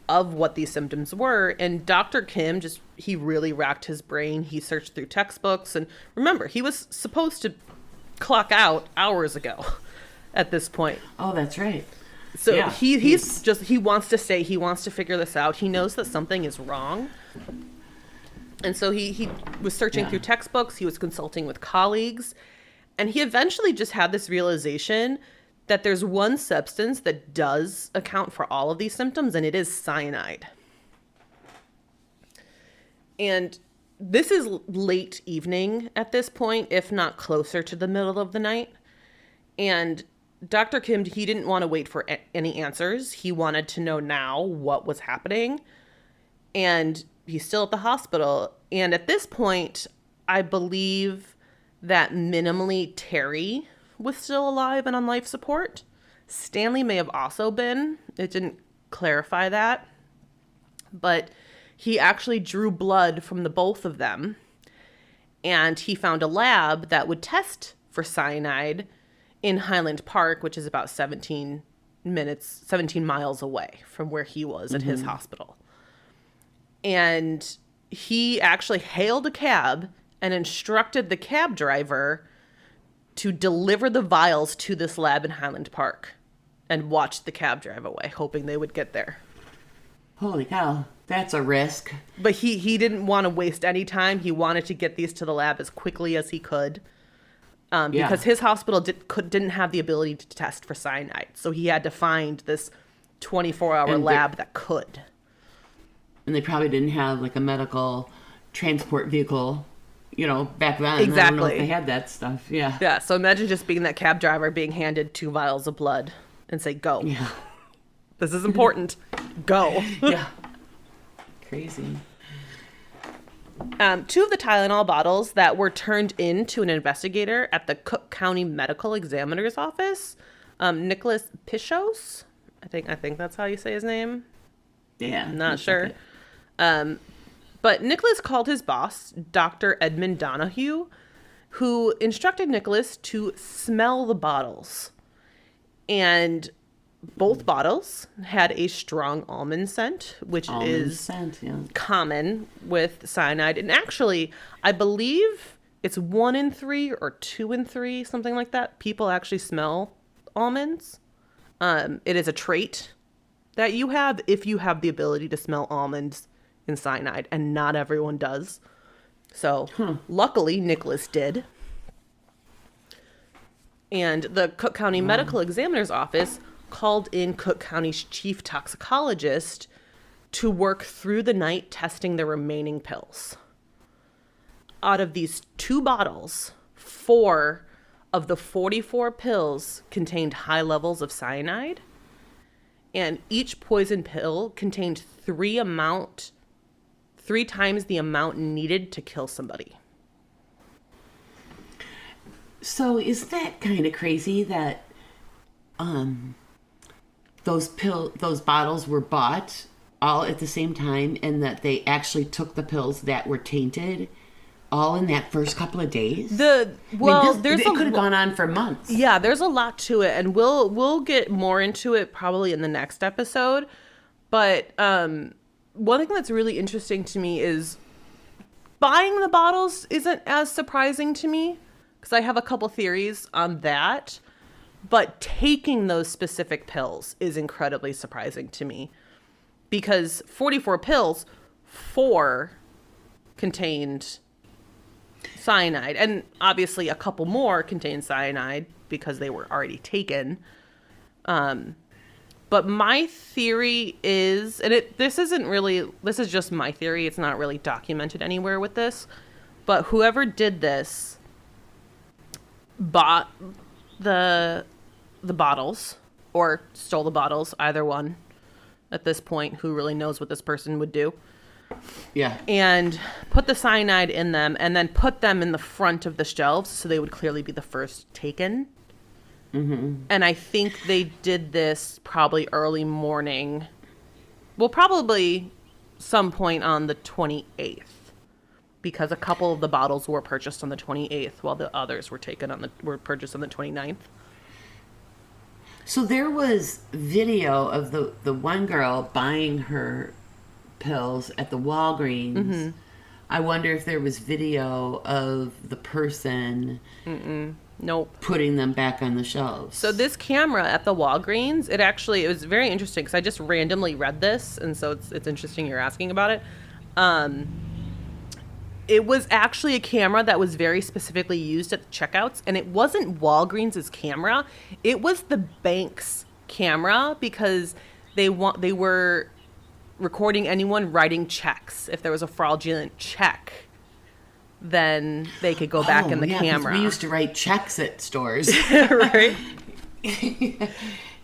of what these symptoms were. And Dr. Kim he really racked his brain. He searched through textbooks. And remember, he was supposed to clock out hours ago at this point. Oh, that's right. So yeah, he wants to stay. He wants to figure this out. He knows that something is wrong. And so he was searching through textbooks. He was consulting with colleagues. And he eventually just had this realization that there's one substance that does account for all of these symptoms, and it is cyanide. And this is late evening at this point, if not closer to the middle of the night. And Dr. Kim, he didn't want to wait for any answers. He wanted to know now what was happening. And he's still at the hospital. And at this point, I believe that minimally Terry was still alive and on life support. Stanley may have also been. It didn't clarify that. But he actually drew blood from the both of them. And he found a lab that would test for cyanide in Highland Park, which is about 17 miles away from where he was at his hospital. And he actually hailed a cab and instructed the cab driver to deliver the vials to this lab in Highland Park and watch the cab drive away, hoping they would get there. Holy cow, that's a risk. But he didn't want to waste any time. He wanted to get these to the lab as quickly as he could. Because his hospital didn't have the ability to test for cyanide. So he had to find this 24-hour lab that could. And they probably didn't have like a medical transport vehicle, back then. Exactly. I don't know if they had that stuff. Yeah. Yeah, so imagine just being that cab driver being handed 2 vials of blood and say, go. Yeah. This is important. Go. Yeah. Crazy. 2 of the Tylenol bottles that were turned in to an investigator at the Cook County Medical Examiner's Office, Nicholas Pichos, I think that's how you say his name. Yeah. Not sure. But Nicholas called his boss, Dr. Edmund Donahue, who instructed Nicholas to smell the bottles. And both bottles had a strong almond scent, which is common with cyanide. And actually, I believe it's 1 in 3 or 2 in 3, something like that. People actually smell almonds. It is a trait that you have if you have the ability to smell almonds in cyanide, and not everyone does. So luckily, Nicholas did. And the Cook County Medical Examiner's Office called in Cook County's chief toxicologist to work through the night testing the remaining pills. Out of these 2 bottles, 4 of the 44 pills contained high levels of cyanide, and each poison pill contained 3 times the amount needed to kill somebody. So is that kind of crazy that those bottles were bought all at the same time, and that they actually took the pills that were tainted all in that first couple of days? It could have gone on for months. Yeah, there's a lot to it, and we'll get more into it probably in the next episode. But one thing that's really interesting to me is buying the bottles isn't as surprising to me because I have a couple theories on that. But taking those specific pills is incredibly surprising to me because 44 pills, 4 contained cyanide. And obviously a couple more contained cyanide because they were already taken. But my theory is, and this is just my theory. It's not really documented anywhere with this. But whoever did this bought the bottles or stole the bottles, either one at this point. Who really knows what this person would do? Yeah. And put the cyanide in them and then put them in the front of the shelves so they would clearly be the first taken. Mm-hmm. And I think they did this probably early morning. Well, probably some point on the 28th. Because a couple of the bottles were purchased on the 28th while the others were purchased on the 29th. So there was video of the one girl buying her pills at the Walgreens. Mm-hmm. I wonder if there was video of the person Nope. putting them back on the shelves. So this camera at the Walgreens, it was very interesting because I just randomly read this, and so it's interesting you're asking about it. It was actually a camera that was very specifically used at the checkouts, and it wasn't Walgreens' camera. It was the bank's camera because they were recording anyone writing checks. If there was a fraudulent check, then they could go back in the camera. We used to write checks at stores. Right?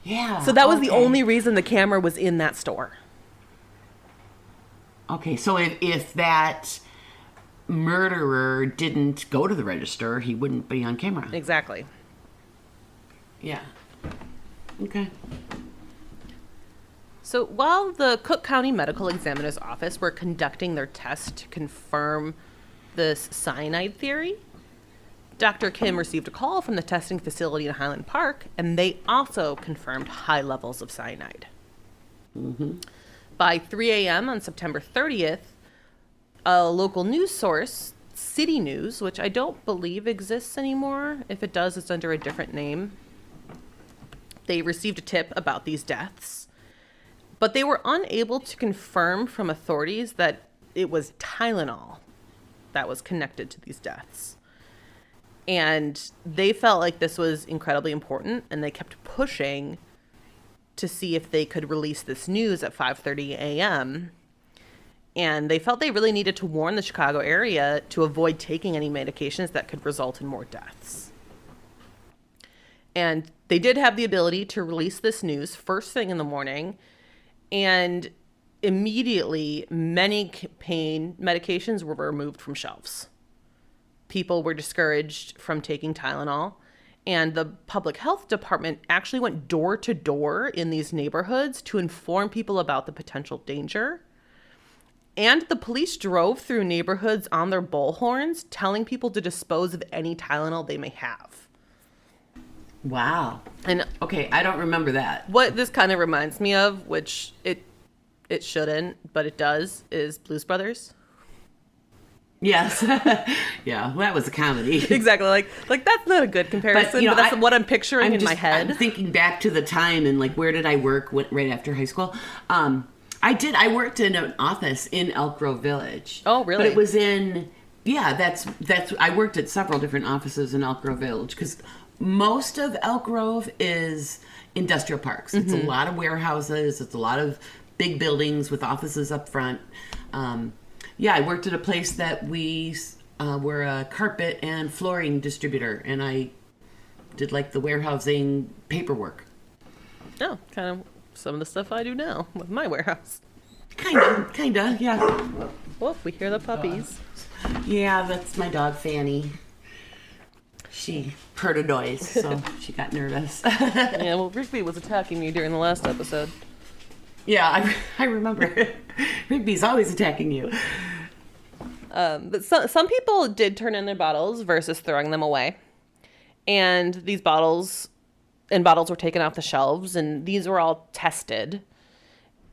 Yeah. So that was the only reason the camera was in that store. Okay, so if that murderer didn't go to the register, he wouldn't be on camera. Exactly. Yeah. Okay. So while the Cook County Medical Examiner's Office were conducting their test to confirm this cyanide theory, Dr. Kim received a call from the testing facility in Highland Park, and they also confirmed high levels of cyanide. Mm-hmm. By 3 a.m. on September 30th, a local news source, City News, which I don't believe exists anymore. If it does, it's under a different name. They received a tip about these deaths, but they were unable to confirm from authorities that it was Tylenol that was connected to these deaths. And they felt like this was incredibly important, and they kept pushing to see if they could release this news at 5:30 a.m., and they felt they really needed to warn the Chicago area to avoid taking any medications that could result in more deaths. And they did have the ability to release this news first thing in the morning, and immediately many pain medications were removed from shelves. People were discouraged from taking Tylenol, and the public health department actually went door to door in these neighborhoods to inform people about the potential danger. And the police drove through neighborhoods on their bullhorns, telling people to dispose of any Tylenol they may have. Wow. And okay, I don't remember that. What this kind of reminds me of, which it shouldn't, but it does, is Blues Brothers. Yes. Yeah, well, that was a comedy. Exactly. Like that's not a good comparison, but that's what I'm picturing in my head. I'm thinking back to the time and like, where did I work right after high school? I worked in an office in Elk Grove Village. Oh, really? But it was I worked at several different offices in Elk Grove Village because most of Elk Grove is industrial parks. Mm-hmm. It's a lot of warehouses. It's a lot of big buildings with offices up front. I worked at a place that we were a carpet and flooring distributor, and I did like the warehousing paperwork. Oh, kind of some of the stuff I do now with my warehouse. Kinda, yeah. Well, we hear the puppies. Yeah, that's my dog, Fanny. She heard a noise, so she got nervous. Yeah, well, Rigby was attacking me during the last episode. Yeah, I remember. Rigby's always attacking you. But some people did turn in their bottles versus throwing them away. And these bottles were taken off the shelves, and these were all tested.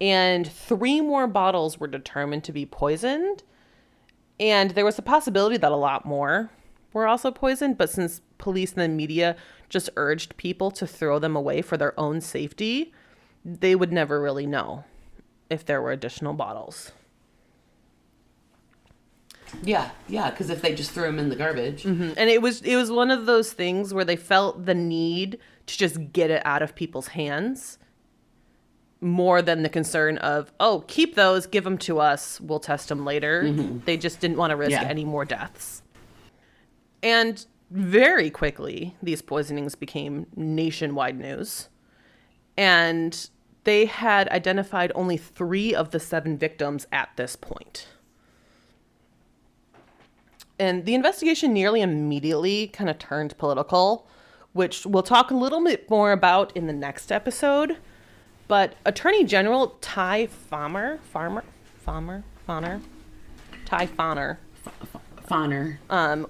And 3 more bottles were determined to be poisoned. And there was a possibility that a lot more were also poisoned, but since police and the media just urged people to throw them away for their own safety, they would never really know if there were additional bottles. Yeah, because if they just threw them in the garbage. Mm-hmm. And it was one of those things where they felt the need to just get it out of people's hands more than the concern of, oh, keep those, give them to us, we'll test them later. Mm-hmm. They just didn't want to risk any more deaths. And very quickly, these poisonings became nationwide news. And they had identified only 3 of the 7 victims at this point. And the investigation nearly immediately kind of turned political, which we'll talk a little bit more about in the next episode. But Attorney General Ty Fauner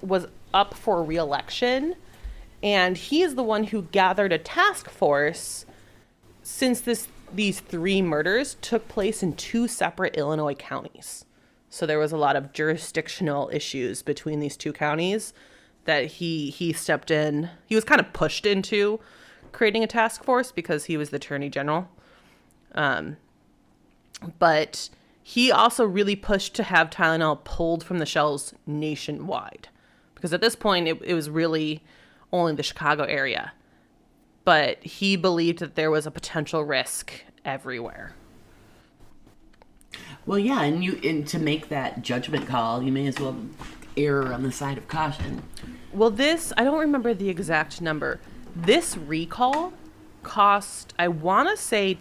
was up for re-election, and he is the one who gathered a task force since these 3 murders took place in 2 separate Illinois counties. So there was a lot of jurisdictional issues between these 2 counties that he stepped in. He was kind of pushed into creating a task force because he was the Attorney General. But he also really pushed to have Tylenol pulled from the shelves nationwide. Because at this point, it was really only the Chicago area. But he believed that there was a potential risk everywhere. Well, yeah, and to make that judgment call, you may as well err on the side of caution. Well, I don't remember the exact number. This recall cost, I want to say,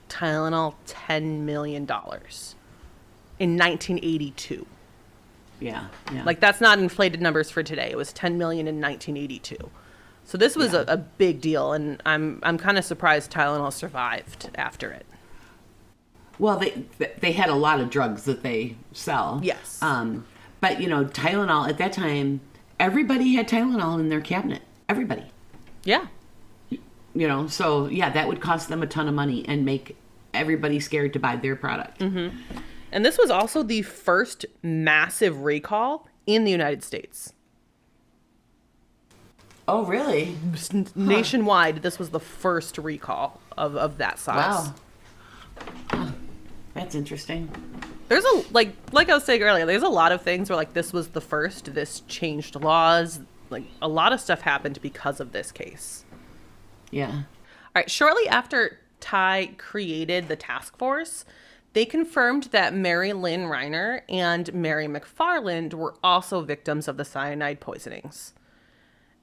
Tylenol $10 million in 1982. Yeah. Like, that's not inflated numbers for today. It was $10 million in 1982. So this was a big deal, and I'm kind of surprised Tylenol survived after it. Well, they had a lot of drugs that they sell. Yes. But, Tylenol, at that time, everybody had Tylenol in their cabinet. Everybody. Yeah. So, that would cost them a ton of money and make everybody scared to buy their product. Mm-hmm. And this was also the first massive recall in the United States. Oh, really? Nationwide, this was the first recall of that size. Wow. That's interesting. There's like I was saying earlier, there's a lot of things where like this was the first, this changed laws, like a lot of stuff happened because of this case. Yeah. All right, shortly after Ty created the task force, they confirmed that Mary Lynn Reiner and Mary McFarland were also victims of the cyanide poisonings.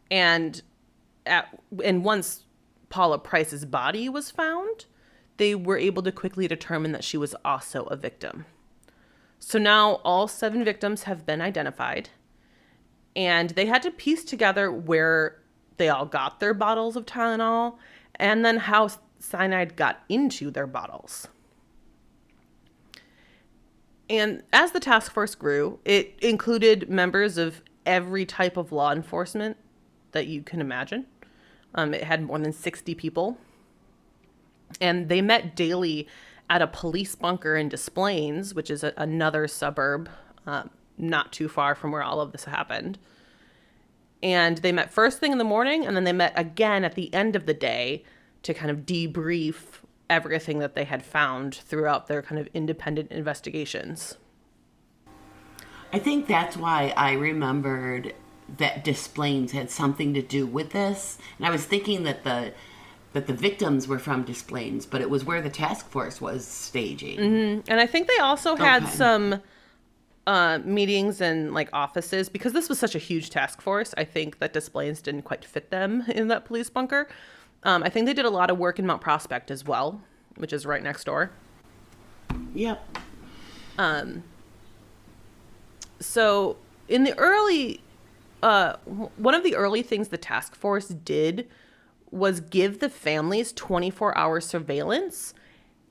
And once Paula Price's body was found, they were able to quickly determine that she was also a victim. So now all 7 victims have been identified, and they had to piece together where they all got their bottles of Tylenol and then how cyanide got into their bottles. And as the task force grew, it included members of every type of law enforcement that you can imagine. It had more than 60 people. And they met daily at a police bunker in Des Plaines, which is another suburb not too far from where all of this happened. And they met first thing in the morning, and then they met again at the end of the day to kind of debrief everything that they had found throughout their kind of independent investigations. I think that's why I remembered that Des Plaines had something to do with this. And I was thinking that the victims were from Des Plaines, but it was where the task force was staging. Mm-hmm. And I think they also had some meetings and like offices, because this was such a huge task force. I think that Des Plaines didn't quite fit them in that police bunker. I think they did a lot of work in Mount Prospect as well, which is right next door. Yep. So in the early, one of the early things the task force did was give the families 24-hour surveillance,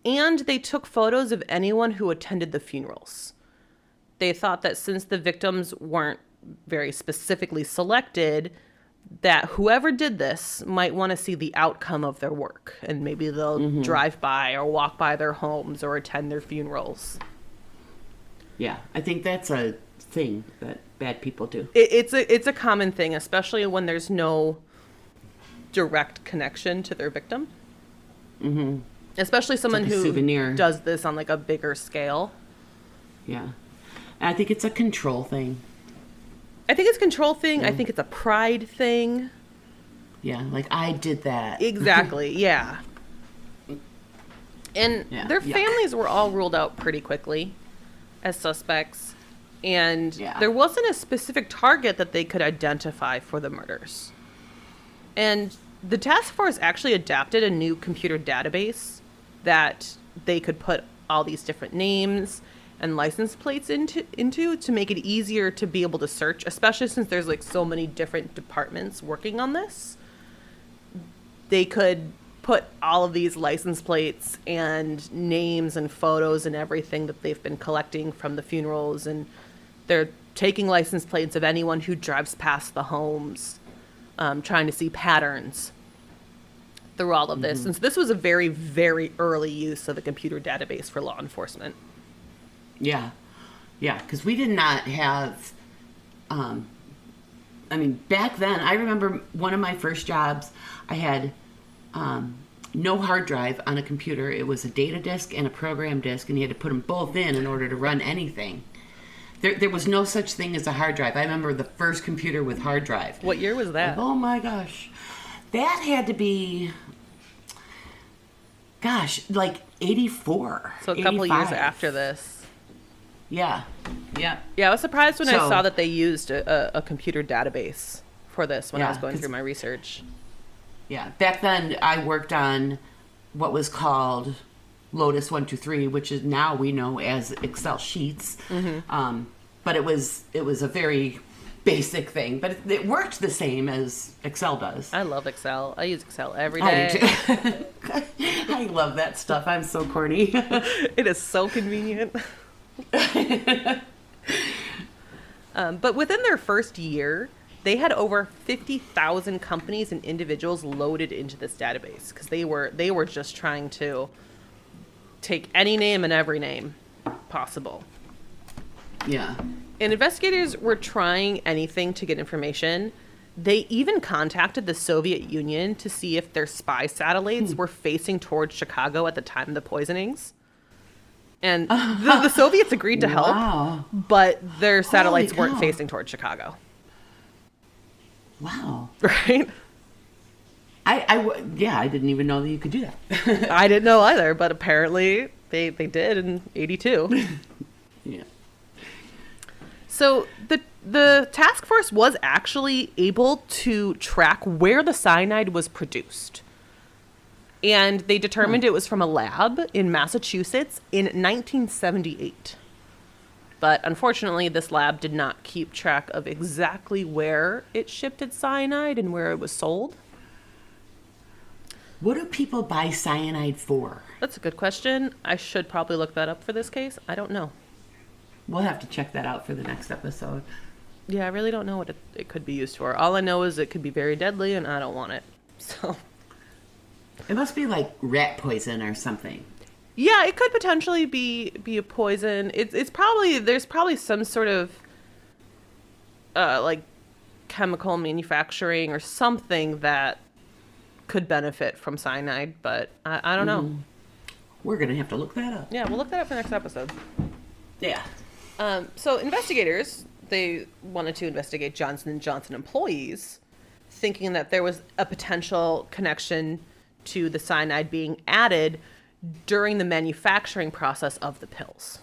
and they took photos of anyone who attended the funerals. They thought that since the victims weren't very specifically selected, that whoever did this might want to see the outcome of their work, and maybe they'll drive by or walk by their homes or attend their funerals. Yeah, I think that's a thing that bad people do. It's a common thing, especially when there's no direct connection to their victim. Mm-hmm. Especially someone like a who souvenir. does this on like a bigger scale. Yeah. And I think it's a control thing. I think it's a control thing. I think it's a pride thing. Yeah, like I did that. Exactly, yeah. And their yuck. families were all ruled out pretty quickly as suspects. And Yeah. there wasn't a specific target that they could identify for the murders. And the task force actually adapted a new computer database that they could put all these different names and license plates into to make it easier to be able to search, especially since there's like so many different departments working on this. They could put all of these license plates and names and photos and everything that they've been collecting from the funerals, and they're taking license plates of anyone who drives past the homes, trying to see patterns through all of this. And so this was a very, very early use of a computer database for law enforcement. Yeah. Yeah, because we did not have, I mean, back then, I remember one of my first jobs, I had no hard drive on a computer. It was a data disk and a program disk, and you had to put them both in order to run anything. There was no such thing as a hard drive. I remember the first computer with hard drive. What year was that? Oh my gosh. That had to be, like 84. So a couple 85. years after this. Yeah. Yeah. Yeah, I was surprised when I So- saw that they used a computer database for this when I Yeah, was going 'cause- through my research. Yeah. Back then, I worked on what was called Lotus 123, which is now we know as Excel sheets. But it was a very basic thing, but it worked the same as Excel does. I love Excel. I use Excel every I day. do too. I love that stuff. I'm so corny. It is so convenient. But within their first year, they had over 50,000 companies and individuals loaded into this database because they were just trying to take any name and every name possible. Yeah. And investigators were trying anything to get information. They even contacted the Soviet Union to see if their spy satellites were facing towards Chicago at the time of the poisonings. And the Soviets agreed to help, Wow. but their satellites Holy weren't cow. facing towards Chicago. Wow. Right? I didn't even know that you could do that. I didn't know either, but apparently they did in 82. Yeah. So the task force was actually able to track where the cyanide was produced. And they determined it was from a lab in Massachusetts in 1978. But unfortunately, this lab did not keep track of exactly where it shipped its cyanide and where it was sold. What do people buy cyanide for? That's a good question. I should probably look that up for this case. I don't know. We'll have to check that out for the next episode. Yeah, I really don't know what it could be used for. All I know is it could be very deadly, and I don't want it. So, It must be like rat poison or something. yeah, it could potentially be a poison. It's probably there's probably some sort of like chemical manufacturing or something that could benefit from cyanide, but I don't know. We're going to have to look that up. Yeah, we'll look that up for next episode. Yeah. So investigators, they wanted to investigate Johnson & Johnson employees, thinking that there was a potential connection to the cyanide being added during the manufacturing process of the pills.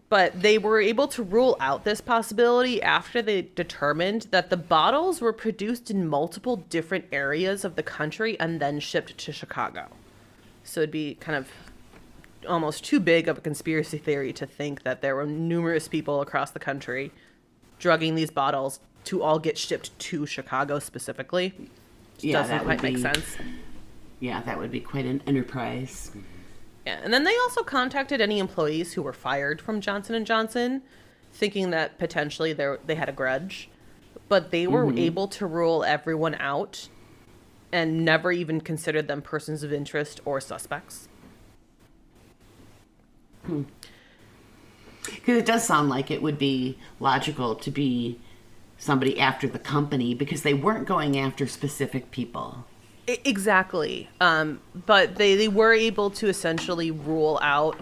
But they were able to rule out this possibility after they determined that the bottles were produced in multiple different areas of the country and then shipped to Chicago. So it'd be kind of almost too big of a conspiracy theory to think that there were numerous people across the country drugging these bottles to all get shipped to Chicago specifically. Yeah, Doesn't that quite would make be- sense. Yeah, that would be quite an enterprise. Yeah, and then they also contacted any employees who were fired from Johnson & Johnson, thinking that potentially they had a grudge. But they were able to rule everyone out and never even considered them persons of interest or suspects. Because Because it does sound like it would be logical to be somebody after the company because they weren't going after specific people. Exactly. But they were able to essentially rule out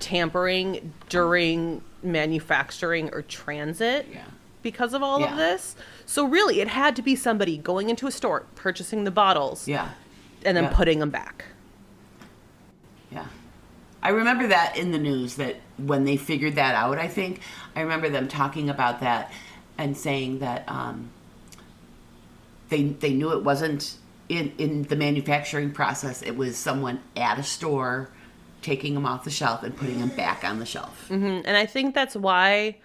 tampering during manufacturing or transit because of all of this. So really, it had to be somebody going into a store, purchasing the bottles, and then putting them back. Yeah. I remember that in the news, that when they figured that out, I remember them talking about that and saying that they knew it wasn't in the manufacturing process. It was someone at a store taking them off the shelf and putting them back on the shelf. Mm-hmm. And I think that's why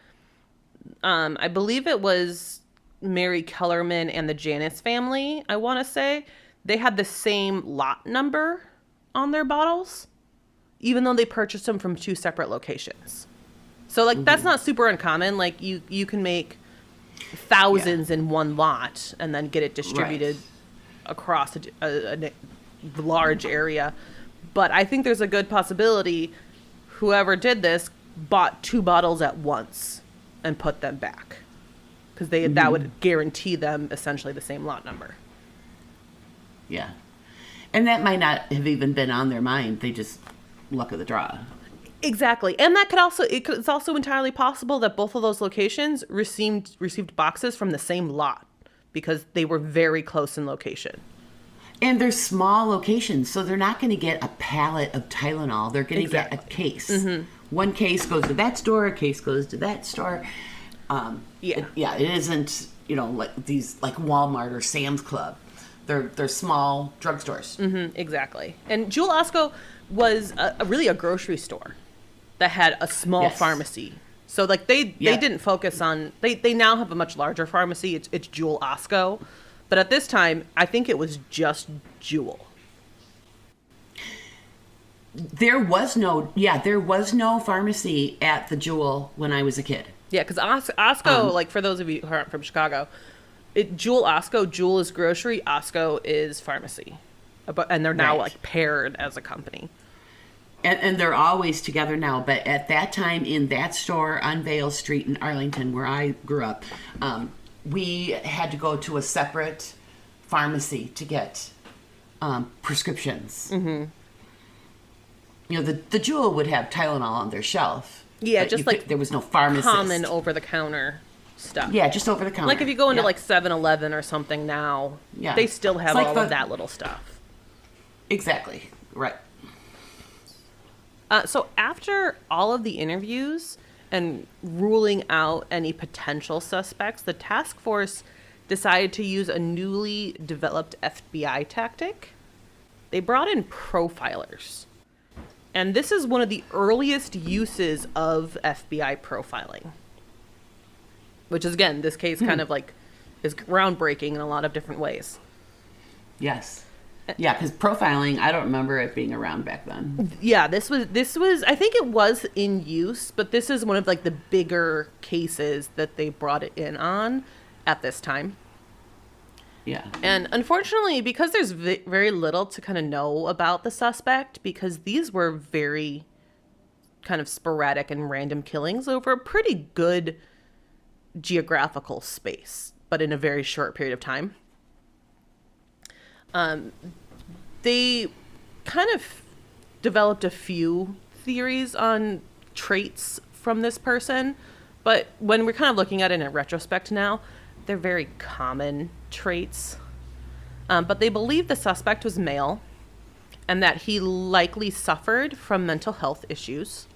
I believe it was Mary Kellerman and the Janus family, I want to say, they had the same lot number on their bottles, even though they purchased them from 2 separate locations. So, like, that's not super uncommon. Like, you can make thousands in one lot and then get it distributed across a large area. But I think there's a good possibility whoever did this bought 2 bottles at once and put them back, because that would guarantee them essentially the same lot number. Yeah. And that might not have even been on their mind. They just luck of the draw. Exactly. And that it's also entirely possible that both of those locations received boxes from the same lot because they were very close in location. And they're small locations, so they're not going to get a pallet of Tylenol. They're going to get a case. One case goes to that store, a case goes to that store. It isn't, like these, like Walmart or Sam's Club. They're small drugstores. Exactly. And Jewel Osco was really a grocery store that had a small pharmacy. So, like, they didn't focus on... They now have a much larger pharmacy. It's Jewel Osco. But at this time, I think it was just Jewel. There was no pharmacy at the Jewel when I was a kid. Yeah, because Osco, like, for those of you who aren't from Chicago, Jewel Osco, Jewel is grocery, Osco is pharmacy. And they're now, like, paired as a company. And they're always together now. But at that time, in that store on Vale Street in Arlington, where I grew up, we had to go to a separate pharmacy to get prescriptions. The Jewel would have Tylenol on their shelf. Yeah, just like there was no pharmacist. Common over-the-counter stuff. Yeah, just over the counter. Like if you go into like 7-Eleven or something now, they still have all of that little stuff. Exactly. Right. So after all of the interviews and ruling out any potential suspects, the task force decided to use a newly developed FBI tactic. They brought in profilers. And this is one of the earliest uses of FBI profiling. Which is, again, this case kind of like is groundbreaking in a lot of different ways. Yes. Yeah, because profiling, I don't remember it being around back then. Yeah, this was, I think it was in use, but this is one of like the bigger cases that they brought it in on at this time. Yeah. And unfortunately, because there's very little to kind of know about the suspect, because these were very kind of sporadic and random killings over a pretty good geographical space, but in a very short period of time. They kind of developed a few theories on traits from this person, but when we're kind of looking at it in retrospect now, they're very common traits. But they believe the suspect was male and that he likely suffered from mental health issues.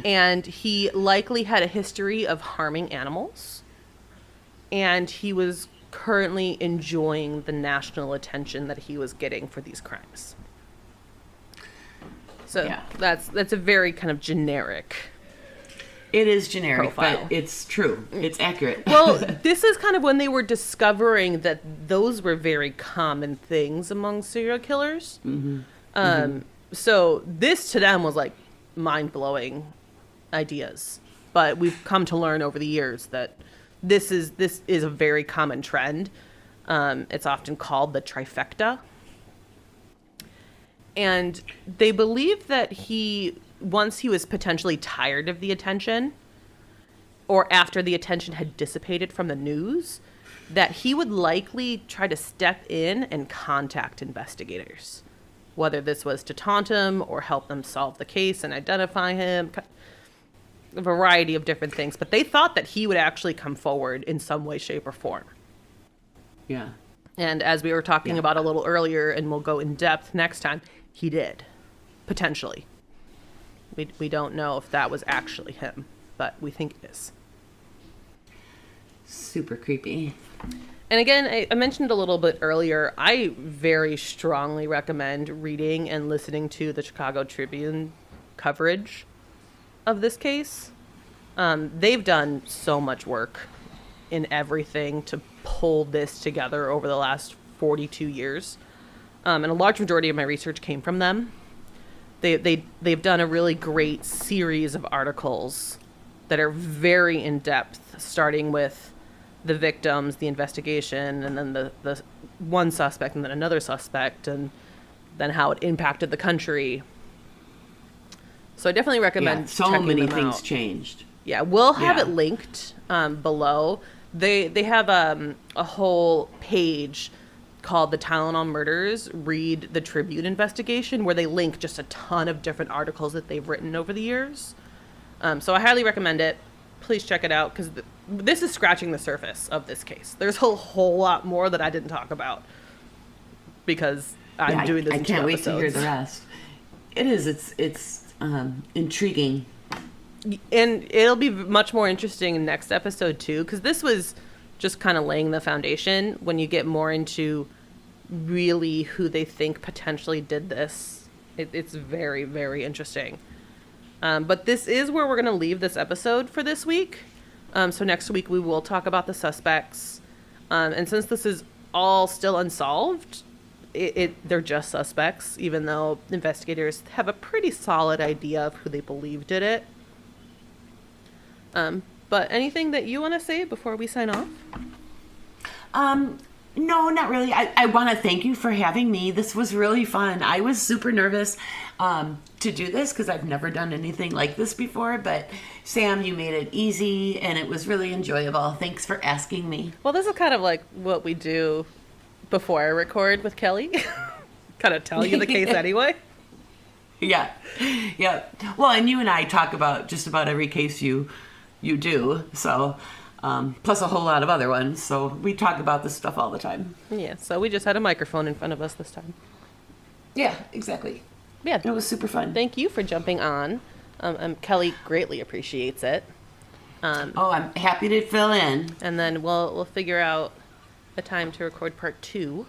And he likely had a history of harming animals. And he was currently enjoying the national attention that he was getting for these crimes. So that's a very kind of generic. It is generic, profile. But it's true. It's accurate. Well, this is kind of when they were discovering that those were very common things among serial killers. So this to them was like mind-blowing ideas. But we've come to learn over the years that this is a very common trend. It's often called the trifecta. And they believe that he once he was potentially tired of the attention, or after the attention had dissipated from the news, that he would likely try to step in and contact investigators, whether this was to taunt him or help them solve the case and identify him, a variety of different things. But they thought that he would actually come forward in some way, shape, or form. Yeah. And as we were talking about a little earlier, and we'll go in depth next time, he did, potentially. We don't know if that was actually him, but we think it is. Super creepy. And again, I mentioned a little bit earlier, I very strongly recommend reading and listening to the Chicago Tribune coverage of this case. They've done so much work in everything to pull this together over the last 42 years. And a large majority of my research came from them. They've done a really great series of articles that are very in-depth, starting with the victims, the investigation, and then the one suspect and then another suspect, and then how it impacted the country. So I definitely recommend so checking many them things out. changed. Yeah, we'll have it linked below. They have a whole page called the Tylenol Murders, Read the Tribune Investigation, where they link just a ton of different articles that they've written over the years. So I highly recommend it. Please check it out, because this is scratching the surface of this case. There's a whole lot more that I didn't talk about because I'm doing this in 2 I can't wait episodes. to hear the rest. It is. It's intriguing. And it'll be much more interesting in next episode too, because this was just kind of laying the foundation. When you get more into really who they think potentially did this, it's very, very interesting. But this is where we're going to leave this episode for this week. So next week we will talk about the suspects. And since this is all still unsolved, they're just suspects, even though investigators have a pretty solid idea of who they believe did it. But anything that you want to say before we sign off? No, not really. I want to thank you for having me. This was really fun. I was super nervous to do this because I've never done anything like this before. But Sam, you made it easy and it was really enjoyable. Thanks for asking me. Well, this is kind of like what we do before I record with Kelly. Kind of tell you the case anyway. Yeah. Well, and you and I talk about just about every case you do. So, plus a whole lot of other ones. So we talk about this stuff all the time. Yeah. So we just had a microphone in front of us this time. Yeah, exactly. Yeah. It was super fun. Thank you for jumping on. Kelly greatly appreciates it. I'm happy to fill in. And then we'll figure out a time to record part 2.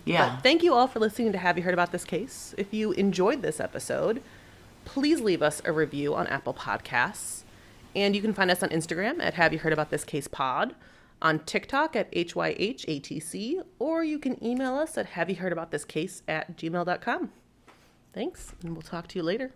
Yeah. But thank you all for listening to Have You Heard About This Case? If you enjoyed this episode, please leave us a review on Apple Podcasts. And you can find us on Instagram at Have You Heard About This Case Pod, on TikTok at HYHATC, or you can email us at haveyouheardaboutThisCase@gmail.com. Thanks, and we'll talk to you later.